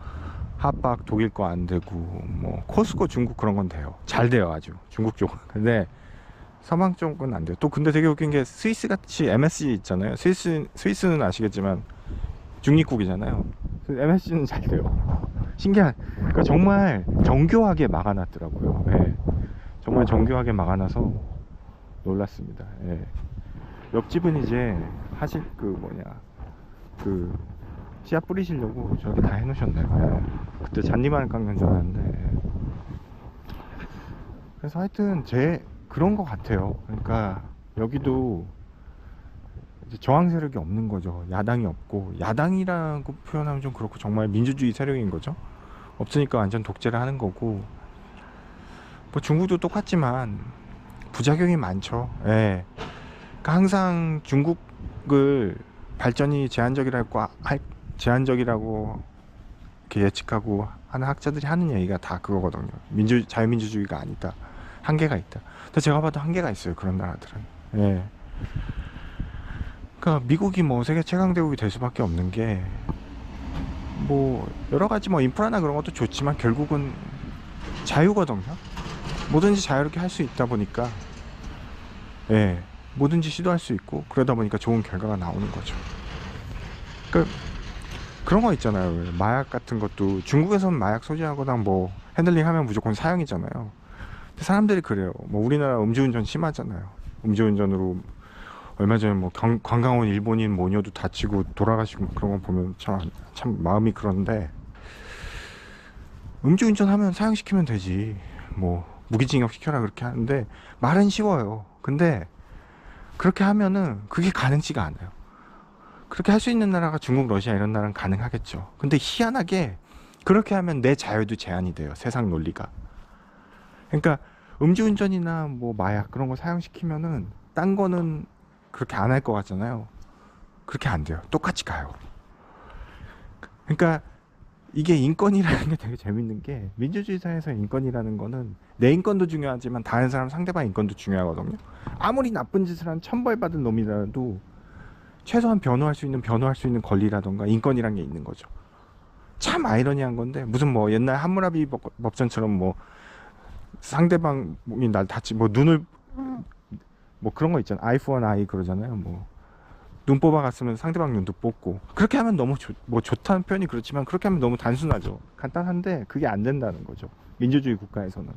핫박 독일 거 안 되고, 뭐 코스코 중국 그런 건 돼요. 잘 돼요, 아주 중국 쪽은. 근데 서방 쪽은 안 돼요. 또 근데 되게 웃긴 게, 스위스 같이 MSG 있잖아요. 스위스는 아시겠지만 중립국이잖아요. MSG는 잘 돼요. 신기한. 그러니까 정말 정교하게 막아놨더라고요. 예, 정말 정교하게 막아놔서 놀랐습니다. 예. 옆집은 이제 하실 그 뭐냐, 그 씨앗 뿌리시려고 저렇게 다 해놓으셨네요. 예. 그때 잔디만 깎는 줄 알았는데, 예. 그래서 하여튼 제 그런 거 같아요. 그러니까 여기도 이제 저항 세력이 없는 거죠. 야당이 없고, 야당이라고 표현하면 좀 그렇고 정말 민주주의 세력인 거죠. 없으니까 완전 독재를 하는 거고, 뭐 중국도 똑같지만 부작용이 많죠. 예. 그러니까 항상 중국을 발전이 제한적이라고 이렇게 예측하고 하는 학자들이 하는 얘기가 다 그거거든요. 자유민주주의가 아니다. 한계가 있다. 근데 제가 봐도 한계가 있어요. 그런 나라들은. 예. 그러니까 미국이 뭐 세계 최강 대국이 될 수밖에 없는 게, 뭐 여러 가지 뭐 인프라나 그런 것도 좋지만 결국은 자유거든요. 뭐든지 자유롭게 할 수 있다 보니까, 예, 뭐든지 시도할 수 있고, 그러다 보니까 좋은 결과가 나오는 거죠. 그러니까 그런 거 있잖아요. 마약 같은 것도 중국에서는 마약 소지하거나 뭐 핸들링하면 무조건 사형이잖아요. 근데 사람들이 그래요. 뭐 우리나라 음주운전 심하잖아요. 음주운전으로 얼마 전에 뭐 관광 온 일본인 모녀도 다치고 돌아가시고 그런 거 보면 참 마음이 그런데, 음주운전 하면 사형시키면 되지. 뭐 무기징역 시켜라 그렇게 하는데 말은 쉬워요. 근데 그렇게 하면은 그게 가능치가 않아요. 그렇게 할 수 있는 나라가 중국, 러시아 이런 나라는 가능하겠죠. 근데 희한하게 그렇게 하면 내 자유도 제한이 돼요. 세상 논리가. 그러니까 음주운전이나 뭐 마약 그런 거 사용시키면은 딴 거는 그렇게 안 할 것 같잖아요. 그렇게 안 돼요. 똑같이 가요. 그러니까 이게 인권이라는 게 되게 재밌는 게, 민주주의 사회에서 인권이라는 거는 내 인권도 중요하지만 다른 사람 상대방 인권도 중요하거든요. 아무리 나쁜 짓을 한 천벌 받은 놈이라도 최소한 변호할 수 있는 권리라던가 인권이란 게 있는 거죠. 참 아이러니한 건데, 무슨 뭐 옛날 함무라비 법전처럼 뭐 상대방이 날 다치 뭐 눈을 뭐 그런 거 있잖아요. 아이 포 원 아이 그러잖아요. 뭐 눈 뽑아갔으면 상대방 눈도 뽑고, 그렇게 하면 너무 뭐 좋다는 표현이 그렇지만 그렇게 하면 너무 단순하죠. 간단한데 그게 안 된다는 거죠. 민주주의 국가에서는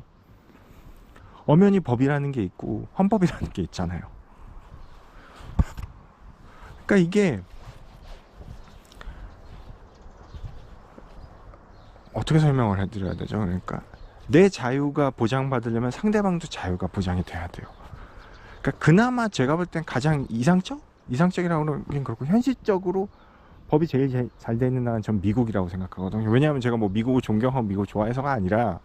엄연히 법이라는 게 있고 헌법이라는 게 있잖아요. 그러니까 이게 어떻게 설명을 해드려야 되죠? 그러니까 내 자유가 보장받으려면 상대방도 자유가 보장이 돼야 돼요. 그러니까 그나마 제가 볼 땐 가장 이상적이라고 그러긴 그렇고, 현실적으로 법이 제일 잘 돼 있는 나라는 전 미국이라고 생각하거든요. 왜냐하면 제가 뭐 미국을 존경하고 미국을 좋아해서가 아니라,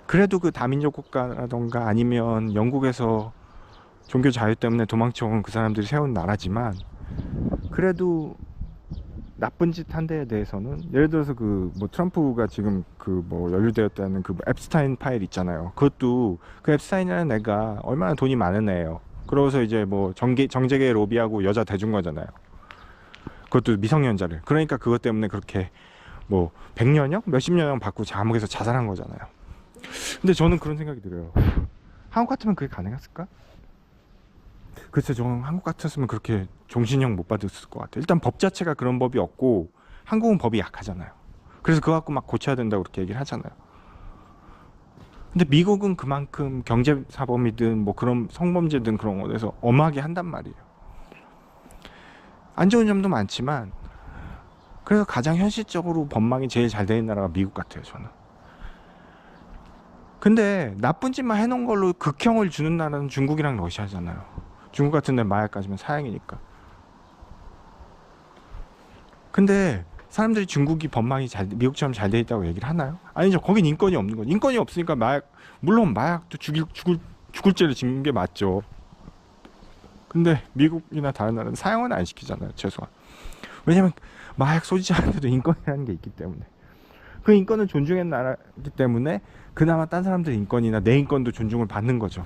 그래도 그 다민족 국가라던가 아니면 영국에서 종교 자유 때문에 도망쳐온 그 사람들이 세운 나라지만, 그래도 나쁜 짓 한 데에 대해서는, 예를 들어서 그 뭐 트럼프가 지금 그 뭐 연루되었다는 그 앱스타인 파일 있잖아요. 그것도 그 앱스타인이라는 애가 얼마나 돈이 많은 애예요. 그러고서 이제 뭐 정재계 로비하고 여자 대준 거잖아요. 그것도 미성년자를. 그러니까 그것 때문에 그렇게 뭐 100년형 몇십 년형 받고 감옥에서 자살한 거잖아요. 근데 저는 그런 생각이 들어요. 한국 같으면 그게 가능했을까? 글쎄, 저는 한국 같았으면 그렇게 종신형 못 받았을 것 같아요. 일단 법 자체가 그런 법이 없고 한국은 법이 약하잖아요. 그래서 그거 갖고 막 고쳐야 된다고 그렇게 얘기를 하잖아요. 근데 미국은 그만큼 경제사범이든 뭐 그런 성범죄든 그런 거에서 엄하게 한단 말이에요. 안 좋은 점도 많지만 그래서 가장 현실적으로 법망이 제일 잘 되는 나라가 미국 같아요, 저는. 근데 나쁜 짓만 해놓은 걸로 극형을 주는 나라는 중국이랑 러시아잖아요. 중국 같은 데 마약 가지면 사형이니까. 근데 사람들이 중국이 법망이 미국처럼 잘 돼 있다고 얘기를 하나요? 아니죠. 거긴 인권이 없는 거죠. 인권이 없으니까 물론 마약도 죽을 죄를 짓는 게 맞죠. 근데 미국이나 다른 나라는 사형은 안 시키잖아요, 최소한. 왜냐면 마약 소지자한테도 인권이라는 게 있기 때문에. 그 인권을 존중하는 나라이기 때문에 그나마 딴 사람들 인권이나 내 인권도 존중을 받는 거죠.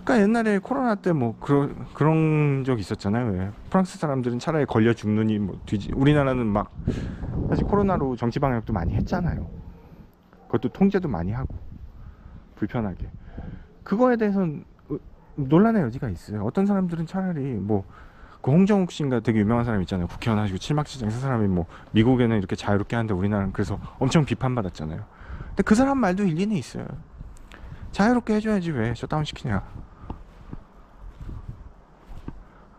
그러니까 옛날에 코로나 때 뭐 그런 적 있었잖아요. 왜? 프랑스 사람들은 차라리 걸려 죽느니 뭐 우리나라는 막 사실 코로나로 정치 방역도 많이 했잖아요. 그것도 통제도 많이 하고 불편하게. 그거에 대해서는 논란의 여지가 있어요. 어떤 사람들은 차라리 뭐 그 홍정욱 씨인가 되게 유명한 사람 있잖아요. 국회의원 하시고 칠막시장 그 사람이 뭐 미국에는 이렇게 자유롭게 하는데 우리나라는 그래서 엄청 비판받았잖아요. 근데 그 사람 말도 일리는 있어요. 자유롭게 해줘야지 왜 셧다운 시키냐.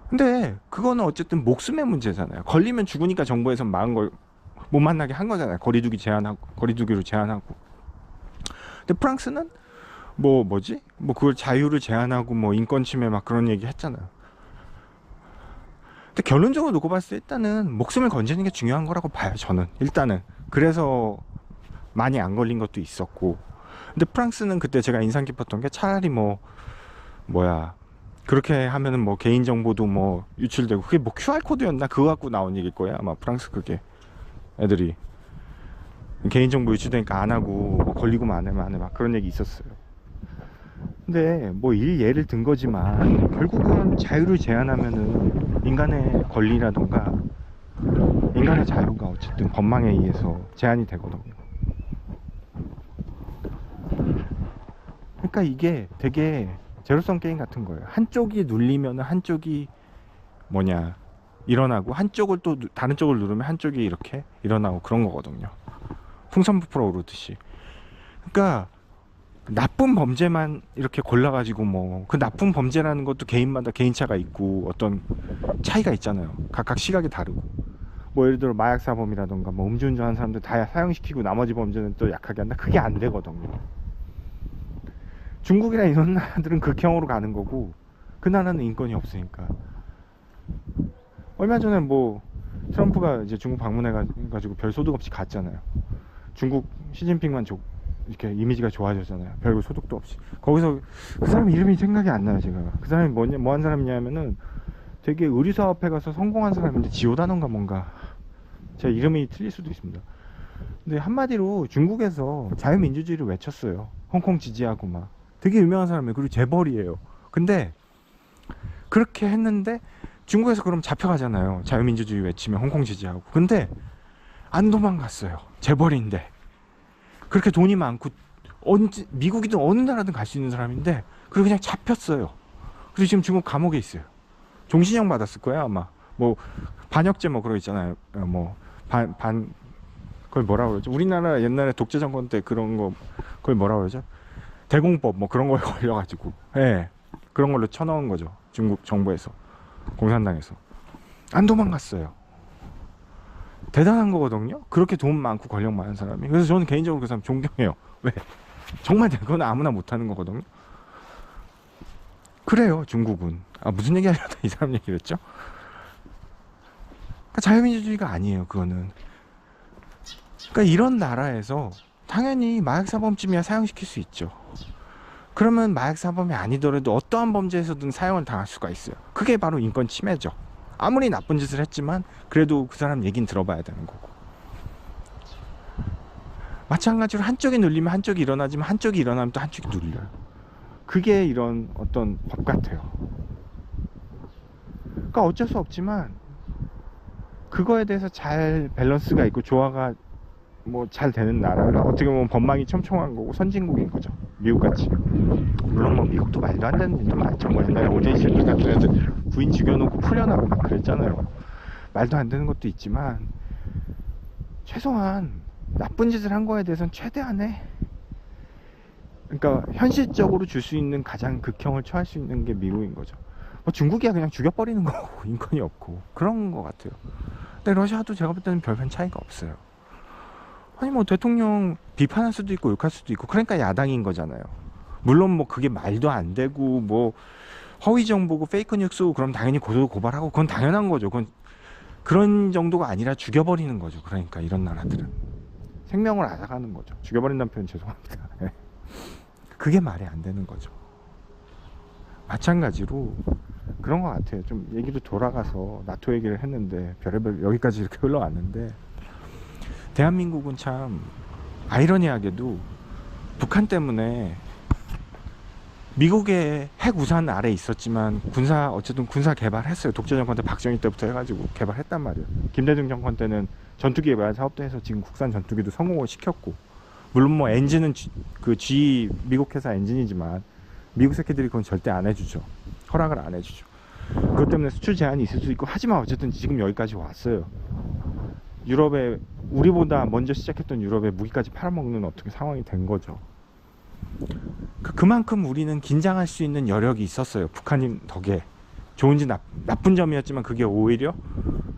근데 그거는 어쨌든 목숨의 문제잖아요. 걸리면 죽으니까 정부에서 막은 걸 못 만나게 한 거잖아요. 거리두기로 제한하고. 근데 프랑스는 뭐 그걸 자유를 제한하고 뭐 인권 침해 막 그런 얘기 했잖아요. 근데 결론적으로 놓고 봤을 때 일단은 목숨을 건지는 게 중요한 거라고 봐요, 저는. 일단은. 그래서 많이 안 걸린 것도 있었고. 근데 프랑스는 그때 제가 인상 깊었던 게 차라리 그렇게 하면은 뭐 개인정보도 뭐 유출되고, 그게 뭐 QR코드였나? 그거 갖고 나온 얘기일 거예요, 아마 프랑스 그게. 애들이. 개인정보 유출되니까 안 하고, 뭐 걸리고만 안 해, 막 그런 얘기 있었어요. 근데 뭐 예를 든 거지만, 결국은 자유를 제한하면은 인간의 권리라던가, 인간의 자유가 어쨌든 법망에 의해서 제한이 되거든요. 그러니까 이게 되게 제로섬 게임 같은 거예요. 한쪽이 눌리면 한쪽이 일어나고, 한쪽을 또 다른 쪽을 누르면 한쪽이 이렇게 일어나고 그런 거거든요. 풍선부풀어 오르듯이. 그러니까 나쁜 범죄만 이렇게 골라가지고 뭐 그 나쁜 범죄라는 것도 개인마다 개인차가 있고 어떤 차이가 있잖아요. 각각 시각이 다르고. 뭐 예를 들어 마약 사범이라던가 뭐 음주운전하는 사람들 다 사형시키고 나머지 범죄는 또 약하게 한다. 그게 안 되거든요. 중국이나 이런 나라들은 극형으로 가는 거고, 그 나라는 인권이 없으니까. 얼마 전에 뭐 트럼프가 이제 중국 방문해가지고 별 소득 없이 갔잖아요. 중국 시진핑만 이렇게 이미지가 좋아졌잖아요. 별거 소득도 없이. 거기서 그 사람 이름이 생각이 안 나요, 제가. 그 사람이 뭐 한 사람이냐면은 되게 의류사업회 가서 성공한 사람인데 지오다노인가 뭔가. 제 이름이 틀릴 수도 있습니다. 근데 한마디로 중국에서 자유민주주의를 외쳤어요. 홍콩 지지하고 막. 되게 유명한 사람이에요. 그리고 재벌이에요. 근데 그렇게 했는데 중국에서 그럼 잡혀가잖아요. 자유민주주의 외치면 홍콩 지지하고. 근데 안 도망갔어요. 재벌인데. 그렇게 돈이 많고 미국이든 어느 나라든 갈 수 있는 사람인데 그리고 그냥 잡혔어요. 그래서 지금 중국 감옥에 있어요. 종신형 받았을 거야 아마. 뭐 반역죄 뭐 그런 거 있잖아요. 그걸 뭐라 그러죠? 우리나라 옛날에 독재 정권 때 그런 거 그걸 뭐라 그러죠? 대공법 뭐 그런 거에 걸려가지고, 예, 그런 걸로 쳐넣은 거죠. 중국 정부에서, 공산당에서. 안 도망갔어요. 대단한 거거든요. 그렇게 돈 많고 권력 많은 사람이. 그래서 저는 개인적으로 그 사람 존경해요. 왜? 정말 그건 아무나 못하는 거거든요. 그래요, 중국은. 무슨 얘기 하려다 이 사람 얘기를 했죠? 그러니까 자유민주주의가 아니에요, 그거는. 그러니까 이런 나라에서 당연히 마약사범쯤이야 사형시킬 수 있죠. 그러면 마약사범이 아니더라도 어떠한 범죄에서든 사형을 당할 수가 있어요. 그게 바로 인권 침해죠. 아무리 나쁜 짓을 했지만 그래도 그 사람 얘기는 들어봐야 되는 거고. 마찬가지로 한쪽이 눌리면 한쪽이 일어나지만 한쪽이 일어나면 또 한쪽이 눌려요. 그게 이런 어떤 법 같아요. 그러니까 어쩔 수 없지만 그거에 대해서 잘 밸런스가 있고 조화가 뭐 잘 되는 나라를 어떻게 보면 법망이 촘촘한 거고 선진국인 거죠. 미국같이. 물론 뭐 미국도 말도 안 되는 일도 많죠. 뭐 옛날에 오제이 심슨 같은 애들 부인 죽여놓고 풀려나고 막 그랬잖아요. 말도 안 되는 것도 있지만 최소한 나쁜 짓을 한 거에 대해서는 최대한의, 그러니까 현실적으로 줄 수 있는 가장 극형을 처할 수 있는 게 미국인 거죠. 뭐 중국이야 그냥 죽여버리는 거고 인권이 없고 그런 거 같아요. 근데 러시아도 제가 볼 때는 별반 차이가 없어요. 아니 뭐 대통령 비판할 수도 있고 욕할 수도 있고 그러니까 야당인 거잖아요. 물론 뭐 그게 말도 안 되고 뭐 허위 정보고 페이크 뉴스고 그럼 당연히 고소 고발하고 그건 당연한 거죠. 그건 그런 정도가 아니라 죽여버리는 거죠. 그러니까 이런 나라들은 생명을 앗아가는 거죠. 죽여버린다는 표현 죄송합니다. 그게 말이 안 되는 거죠. 마찬가지로 그런 것 같아요. 좀 얘기도 돌아가서 나토 얘기를 했는데 별의별 여기까지 이렇게 흘러왔는데 대한민국은 참 아이러니하게도 북한 때문에 미국의 핵 우산 아래 있었지만 어쨌든 군사 개발했어요. 독재 정권 때 박정희 때부터 해가지고 개발했단 말이에요. 김대중 정권 때는 전투기 개발 사업도 해서 지금 국산 전투기도 성공을 시켰고, 물론 뭐 엔진은 미국 회사 엔진이지만 미국 새끼들이 그건 절대 안 해주죠. 허락을 안 해주죠. 그것 때문에 수출 제한이 있을 수 있고 하지만 어쨌든 지금 여기까지 왔어요. 유럽에 우리보다 먼저 시작했던 유럽에 무기까지 팔아먹는 어떻게 상황이 된 거죠. 그만큼 우리는 긴장할 수 있는 여력이 있었어요. 북한인 덕에. 좋은지 나쁜 점이었지만 그게 오히려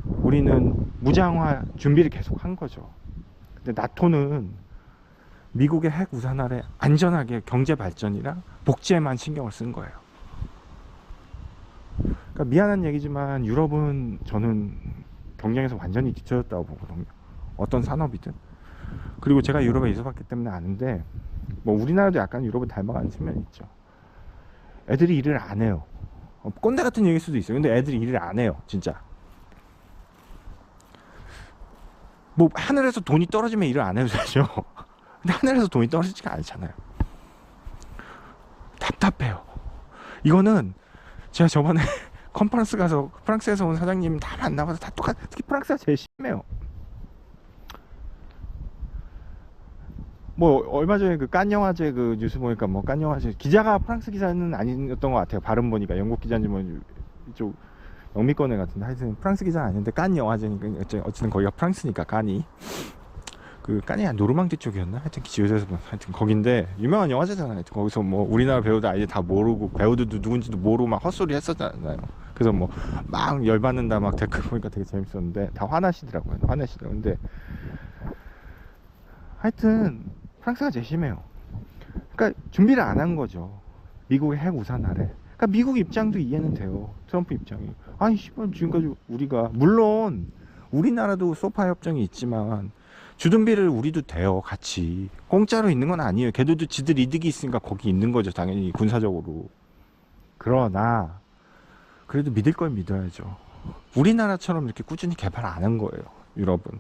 우리는 무장화 준비를 계속 한 거죠. 근데 나토는 미국의 핵 우산 아래 안전하게 경제 발전이랑 복지에만 신경을 쓴 거예요. 그러니까 미안한 얘기지만 유럽은 저는 경쟁에서 완전히 뒤처졌다고 보거든요. 어떤 산업이든. 그리고 제가 유럽에 있어봤기 때문에 아는데 뭐 우리나라도 약간 유럽을 닮아가는 측면이 있죠. 애들이 일을 안 해요. 꼰대 같은 얘기일 수도 있어요. 근데 애들이 일을 안 해요. 진짜. 뭐 하늘에서 돈이 떨어지면 일을 안 해도 되죠. 근데 하늘에서 돈이 떨어지지가 않잖아요. 답답해요. 이거는 제가 저번에 컨퍼런스 가서 프랑스에서 온 사장님 다 만나봐서 다 똑같아. 특히 프랑스가 제일 심해요. 뭐 얼마 전에 그 칸 영화제 그 뉴스 보니까 뭐 칸 영화제 기자가 프랑스 기자는 아니었던 것 같아요. 발음 보니까 영국 기자인지 뭐 이쪽 영미권에 같은데 하여튼 프랑스 기자는 아닌데 칸 영화제니까 어쨌든 거기가 프랑스니까 칸이 그 칸이 노르망디 쪽이었나? 하여튼 지도에서 하여튼 거긴데 유명한 영화제잖아요. 하여튼 거기서 뭐 우리나라 배우들 아예 다 모르고 배우들도 누군지도 모르고 막 헛소리 했었잖아요. 그래서 뭐 막 열받는다 막 댓글 보니까 되게 재밌었는데 다 화나시더라고요. 근데 하여튼 프랑스가 제일 심해요. 그러니까 준비를 안 한 거죠. 미국의 핵 우산 아래. 그러니까 미국 입장도 이해는 돼요. 트럼프 입장이. 아니 씨발 지금까지 우리가 물론 우리나라도 소파 협정이 있지만 주둔비를 우리도 돼요. 같이 공짜로 있는 건 아니에요. 걔들도 지들 이득이 있으니까 거기 있는 거죠. 당연히 군사적으로. 그러나 그래도 믿을 걸 믿어야죠. 우리나라처럼 이렇게 꾸준히 개발 안 한 거예요. 유럽은.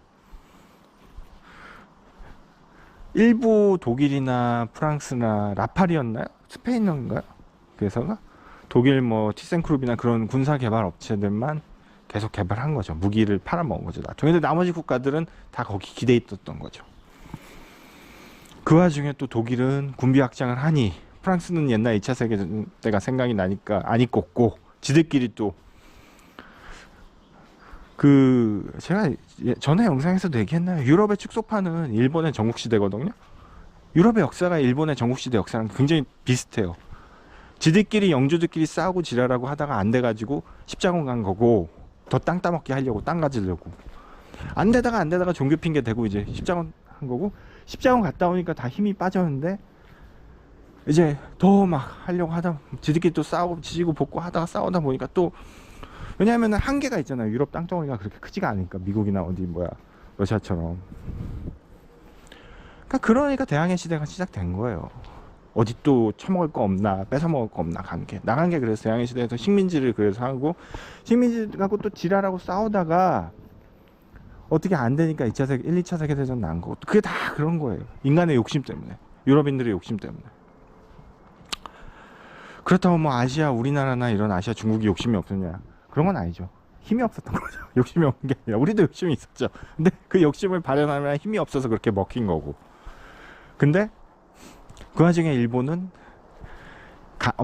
일부 독일이나 프랑스나 라팔이었나요? 스페인인가요? 그래서가 독일 뭐 티센크룹이나 그런 군사 개발 업체들만 계속 개발한 거죠. 무기를 팔아먹은 거죠. 근데 나머지 국가들은 다 거기 기대 있었던 거죠. 그 와중에 또 독일은 군비 확장을 하니 프랑스는 옛날 2차 세계대전 때가 생각이 나니까 안 입고 지들끼리 또 제가 전에 영상에서도 얘기했나요? 유럽의 축소판은 일본의 전국시대거든요. 유럽의 역사가 일본의 전국시대 역사랑 굉장히 비슷해요. 지들끼리 영주들끼리 싸우고 지랄하고 하다가 안 돼가지고 십자군 간 거고 더 땅 따먹기 하려고 땅 가지려고 안 되다가 종교 핑계 대고 이제 십자군 한 거고 십자군 갔다 오니까 다 힘이 빠졌는데 이제 더 막 하려고 하다 지들끼리 또 싸우고 지지고 볶고 하다가 싸우다 보니까 또 왜냐하면 한계가 있잖아요. 유럽 땅덩어리가 그렇게 크지가 않으니까 미국이나 어디 러시아처럼. 그러니까 대항해 시대가 시작된 거예요. 어디 또 처먹을 거 없나, 뺏어 먹을 거 없나 나간 게 그래서 대항해 시대에서 식민지를 그래서 하고, 식민지 갖고 또 지랄하고 싸우다가 어떻게 안 되니까 2차 세계 1, 2차 세계 대전 난 거고, 그게 다 그런 거예요. 인간의 욕심 때문에, 유럽인들의 욕심 때문에. 그렇다고 뭐 아시아, 우리나라나 이런 아시아, 중국이 욕심이 없었냐, 그런 건 아니죠. 힘이 없었던 거죠. 욕심이 없는 게 아니라 우리도 욕심이 있었죠. 근데 그 욕심을 발현하면 힘이 없어서 그렇게 먹힌 거고. 근데 그 와중에 일본은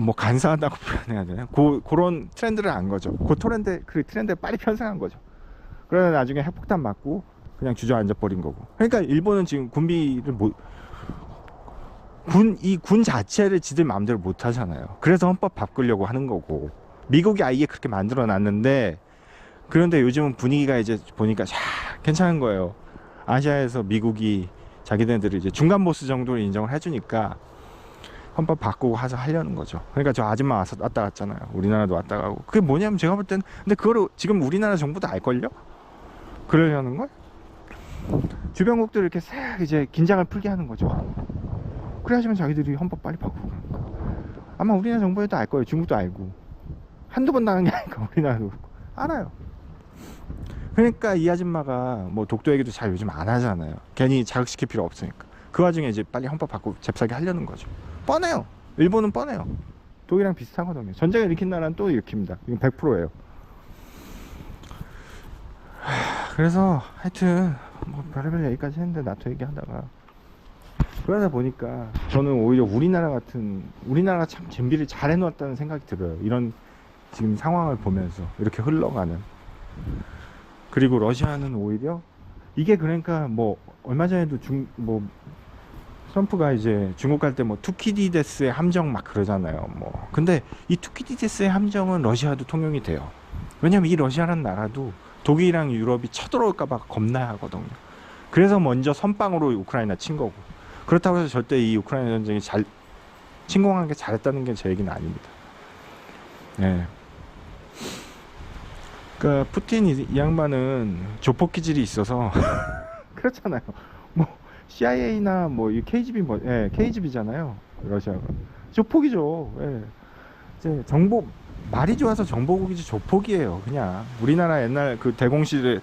뭐 간사하다고 표현해야 되나? 그런 트렌드를 안 거죠. 그 트렌드에 빨리 편승한 거죠. 그러다 나중에 핵폭탄 맞고 그냥 주저앉아 버린 거고. 그러니까 일본은 지금 군비를 이 군 자체를 지들 마음대로 못 하잖아요. 그래서 헌법 바꾸려고 하는 거고. 미국이 아예 그렇게 만들어 놨는데, 그런데 요즘은 분위기가 이제 보니까 괜찮은 거예요. 아시아에서 미국이 자기네들을 이제 중간 보스 정도로 인정을 해주니까 헌법 바꾸고 하려는 거죠. 그러니까 저 아줌마 왔다 갔잖아요. 우리나라도 왔다 가고. 그게 뭐냐면 제가 볼 때는, 근데 그거를 지금 우리나라 정부도 알걸요? 그러려는 걸? 주변국들 이렇게 싹 이제 긴장을 풀게 하는 거죠. 그래야지만 자기들이 헌법 빨리 바꾸고 그러니까. 아마 우리나라 정부에도 알 거예요. 중국도 알고. 한두 번 나간 게 아니까 우리나라도 알아요. 그러니까 이 아줌마가 뭐 독도 얘기도 잘 요즘 안 하잖아요. 괜히 자극시킬 필요 없으니까. 그 와중에 이제 빨리 헌법 바꾸고 잽싸게 하려는 거죠. 뻔해요. 일본은 뻔해요. 독일이랑 비슷하거든요. 전쟁을 일으킨 나라는 또 일으킵니다. 이건 100%예요. 그래서 하여튼 뭐 별의별 얘기까지 했는데 나토 얘기하다가, 그러다 보니까 저는 오히려 우리나라가 참 준비를 잘 해놓았다는 생각이 들어요. 이런 지금 상황을 보면서 이렇게 흘러가는. 그리고 러시아는 오히려 이게, 그러니까 뭐 얼마 전에도 트럼프가 이제 중국 갈 때 뭐 투키디데스의 함정 막 그러잖아요. 뭐 근데 이 투키디데스의 함정은 러시아도 통용이 돼요. 왜냐면 이 러시아라는 나라도 독일이랑 유럽이 쳐들어올까봐 겁나 하거든요. 그래서 먼저 선빵으로 우크라이나 친 거고. 그렇다고 해서 절대 이 우크라이나 전쟁이 침공한 게 잘했다는 게 제 얘기는 아닙니다. 네. 그러니까 푸틴 이 양반은 조폭 기질이 있어서 그렇잖아요. 뭐 CIA나 뭐 이 KGB KGB잖아요. 러시아가 조폭이죠. 예. 이제 말이 좋아서 정보국이지 조폭이에요. 그냥 우리나라 옛날 그 대공실에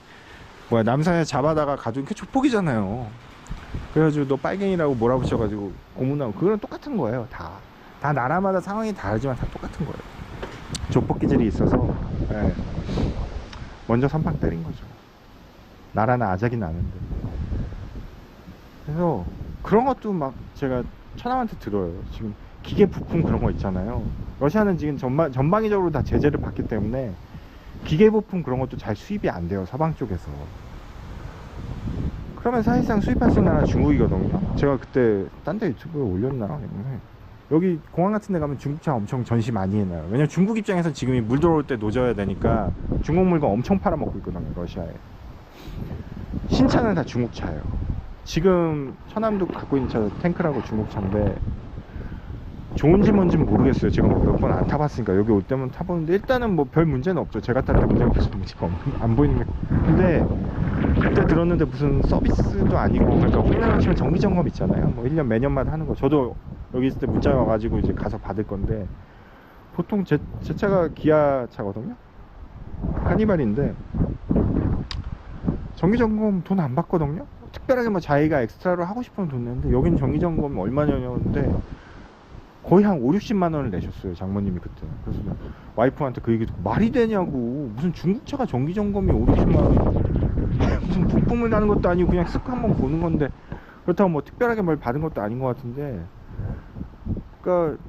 남산에 잡아다가 가둔 게 조폭이잖아요. 그래가지고 너 빨갱이라고 몰아붙여가지고 고문하고, 그거랑 똑같은 거예요. 다 나라마다 상황이 다르지만 다 똑같은 거예요. 조폭 기질이 있어서 먼저 선빵 때린 거죠. 나라는 아작이 나는데. 그래서 그런 것도 막 제가 천함한테 들어요. 지금 기계 부품 그런 거 있잖아요. 러시아는 지금 전방위적으로 다 제재를 받기 때문에 기계 부품 그런 것도 잘 수입이 안 돼요. 서방 쪽에서. 그러면 사실상 수입할 수 있는 나라 중국이거든요. 제가 그때 딴 데 유튜브에 올렸나? 여기 공항 같은 데 가면 중국차 엄청 전시 많이 해놔요. 왜냐면 중국 입장에서 지금 물 들어올 때 노져야 되니까 중국 물건 엄청 팔아먹고 있거든요. 러시아에. 신차는 다 중국차예요. 지금 천암도 갖고 있는 차 탱크라고 중국차인데 좋은지 뭔지는 모르겠어요. 제가 몇 번 안 타봤으니까. 여기 올 때만 타보는데 일단은 뭐 별 문제는 없죠. 제가 탈 때 문제가 안 보이는 게. 근데 그때 들었는데 무슨 서비스도 아니고, 그러니까 우리나라 치면 정기점검 있잖아요. 뭐 1년 매년마다 하는 거. 저도 여기 있을 때 문자 와가지고 이제 가서 받을 건데, 보통 제 차가 기아 차거든요. 카니발인데 정기점검 돈 안 받거든요. 특별하게 뭐 자기가 엑스트라로 하고 싶으면 돈 내는데, 여긴 정기점검 얼마냐는데 거의 한 50-60만 원을 내셨어요, 장모님이 그때. 그래서 와이프한테 그 얘기 듣고, 말이 되냐고, 무슨 중국차가 정기점검이 50-60만 원, 무슨 부품을 나는 것도 아니고 그냥 쓱 한번 보는 건데, 그렇다고 뭐 특별하게 뭘 받은 것도 아닌 것 같은데. 그러니까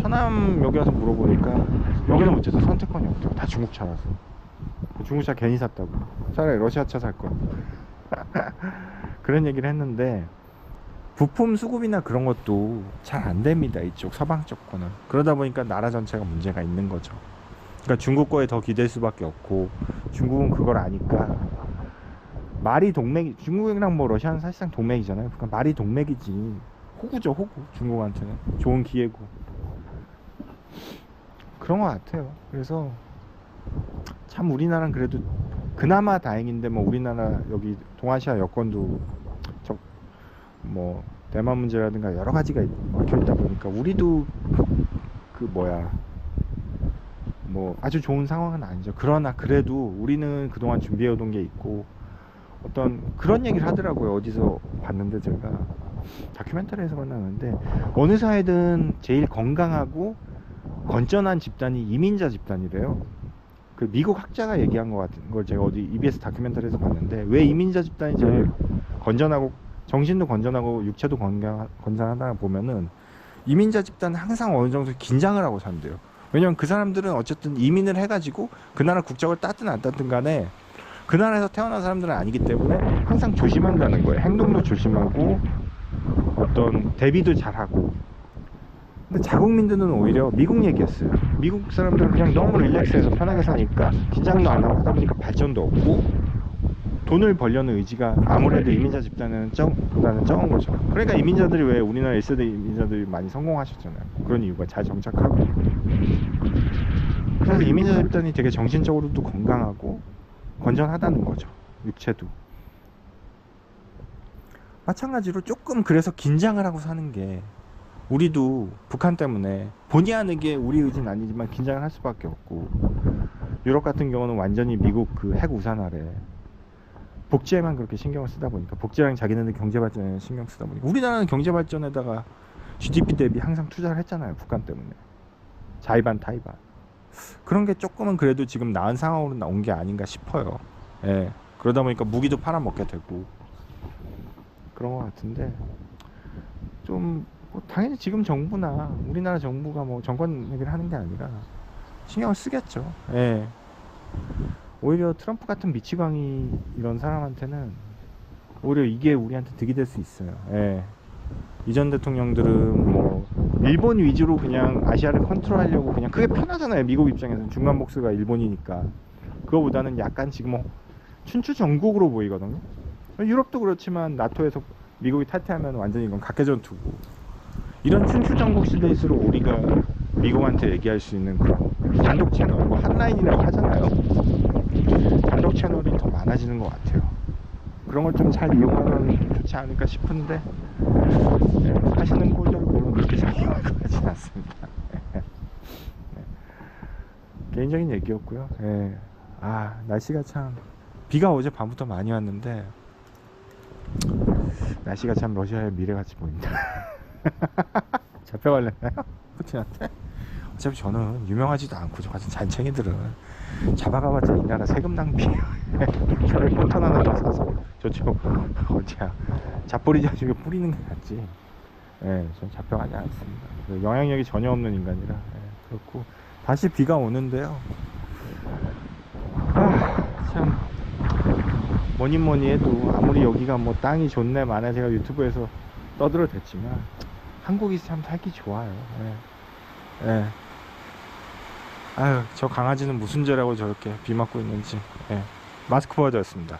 천암 여기 와서 물어보니까 여기는 어째서 선택권이 없다고. 다 중국차라서. 중국차 괜히 샀다고. 차라리 러시아차 살 거. 그런 얘기를 했는데, 부품 수급이나 그런 것도 잘 안 됩니다. 이쪽 서방 쪽 거는. 그러다 보니까 나라 전체가 문제가 있는 거죠. 그러니까 중국 거에 더 기댈 수밖에 없고, 중국은 그걸 아니까 말이 중국이랑 뭐 러시아는 사실상 동맹이잖아요. 그러니까 말이 동맹이지. 호구죠, 호구. 중국한테는 좋은 기회고. 그런 것 같아요. 그래서 참 우리나라는 그래도 그나마 다행인데, 뭐 우리나라 여기 동아시아 여건도 뭐 대만 문제라든가 여러 가지가 막혀 있다 보니까 우리도 그 뭐야 뭐 아주 좋은 상황은 아니죠. 그러나 그래도 우리는 그동안 준비해 오던 게 있고 어떤 그런 얘기를 하더라고요. 어디서 봤는데 제가 다큐멘터리에서 만났는데 어느 사회든 제일 건강하고 건전한 집단이 이민자 집단이래요. 그 미국 학자가 얘기한 것 같은 걸 제가 어디 EBS 다큐멘터리에서 봤는데 왜 이민자 집단이 제일 건전하고 정신도 건전하고 육체도 건전하다 보면은 이민자 집단은 항상 어느 정도 긴장을 하고 산대요. 왜냐면 그 사람들은 어쨌든 이민을 해가지고 그 나라 국적을 따든 안 따든 간에 그 나라에서 태어난 사람들은 아니기 때문에 항상 조심한다는 거예요. 행동도 조심하고 어떤 대비도 잘하고. 근데 자국민들은 오히려 미국 얘기였어요. 미국 사람들은 그냥 너무 릴렉스해서 편하게 사니까 긴장도 안 하고 하다 보니까 발전도 없고 돈을 벌려는 의지가 아무래도 이민자 집단은 보다는 적은 거죠. 그러니까 이민자들이 왜 우리나라 1세대 이민자들이 많이 성공하셨잖아요. 그런 이유가 잘 정착하고. 그래서 이민자 집단이 되게 정신적으로도 건강하고 건전하다는 거죠. 육체도. 마찬가지로 조금 그래서 긴장을 하고 사는 게 우리도 북한 때문에 본의 아니게 우리 의지는 아니지만 긴장을 할 수밖에 없고 유럽 같은 경우는 완전히 미국 그 핵 우산 아래 복지에만 그렇게 신경을 쓰다 보니까 복지랑 자기네들 경제 발전에 신경 쓰다 보니까 우리나라는 경제 발전에다가 GDP 대비 항상 투자를 했잖아요. 북한 때문에 자의반 타의반 그런 게 조금은 그래도 지금 나은 상황으로 나온 게 아닌가 싶어요. 예. 그러다 보니까 무기도 팔아먹게 되고 그런 것 같은데 좀 뭐 당연히 지금 정부나 우리나라 정부가 뭐 정권 얘기를 하는 게 아니라 신경을 쓰겠죠. 예. 오히려 트럼프 같은 미치광이 이런 사람한테는 오히려 이게 우리한테 득이 될 수 있어요. 예. 이전 대통령들은 뭐 일본 위주로 그냥 아시아를 컨트롤하려고 그냥 그게 편하잖아요. 미국 입장에서는 중간 복수가 일본이니까 그거보다는 약간 지금 춘추 전국으로 보이거든요. 유럽도 그렇지만 나토에서 미국이 탈퇴하면 완전히 이건 각계 전투고 이런 춘추 전국 시대일수록 우리가 미국한테 얘기할 수 있는 그런 단독 채널 뭐 한라인이라고 하잖아요. 단독 채널이 더 많아지는 것 같아요. 그런 걸 좀 잘 이용하면 좋지 않을까 싶은데 네, 하시는 꼴들을 보면 그렇게 잘 이용할 것 같지는 않습니다. 네. 개인적인 얘기였고요. 네. 아 날씨가 참 비가 어제 밤부터 많이 왔는데 날씨가 참 러시아의 미래같이 보입니다. 잡혀갈랬나요? 푸틴한테? 어차피 저는 유명하지도 않고 저 같은 잔챙이들은 잡아가봤자 이 나라 세금 낭비예요. 저를 포탄 하나 더 사서 저쪽 어디야 자포리자 쪽에 뿌리는 게 낫지. 예, 전 잡혀가지 않습니다. 영향력이 전혀 없는 인간이라 그렇고 다시 비가 오는데요. 참 뭐니 해도 아무리 여기가 뭐 땅이 좋네 마네 제가 유튜브에서 떠들어댔지만 한국이 참 살기 좋아요. 예. 예. 아유 저 강아지는 무슨 죄라고 저렇게 비 맞고 있는지. 예. 마스크 버저였습니다.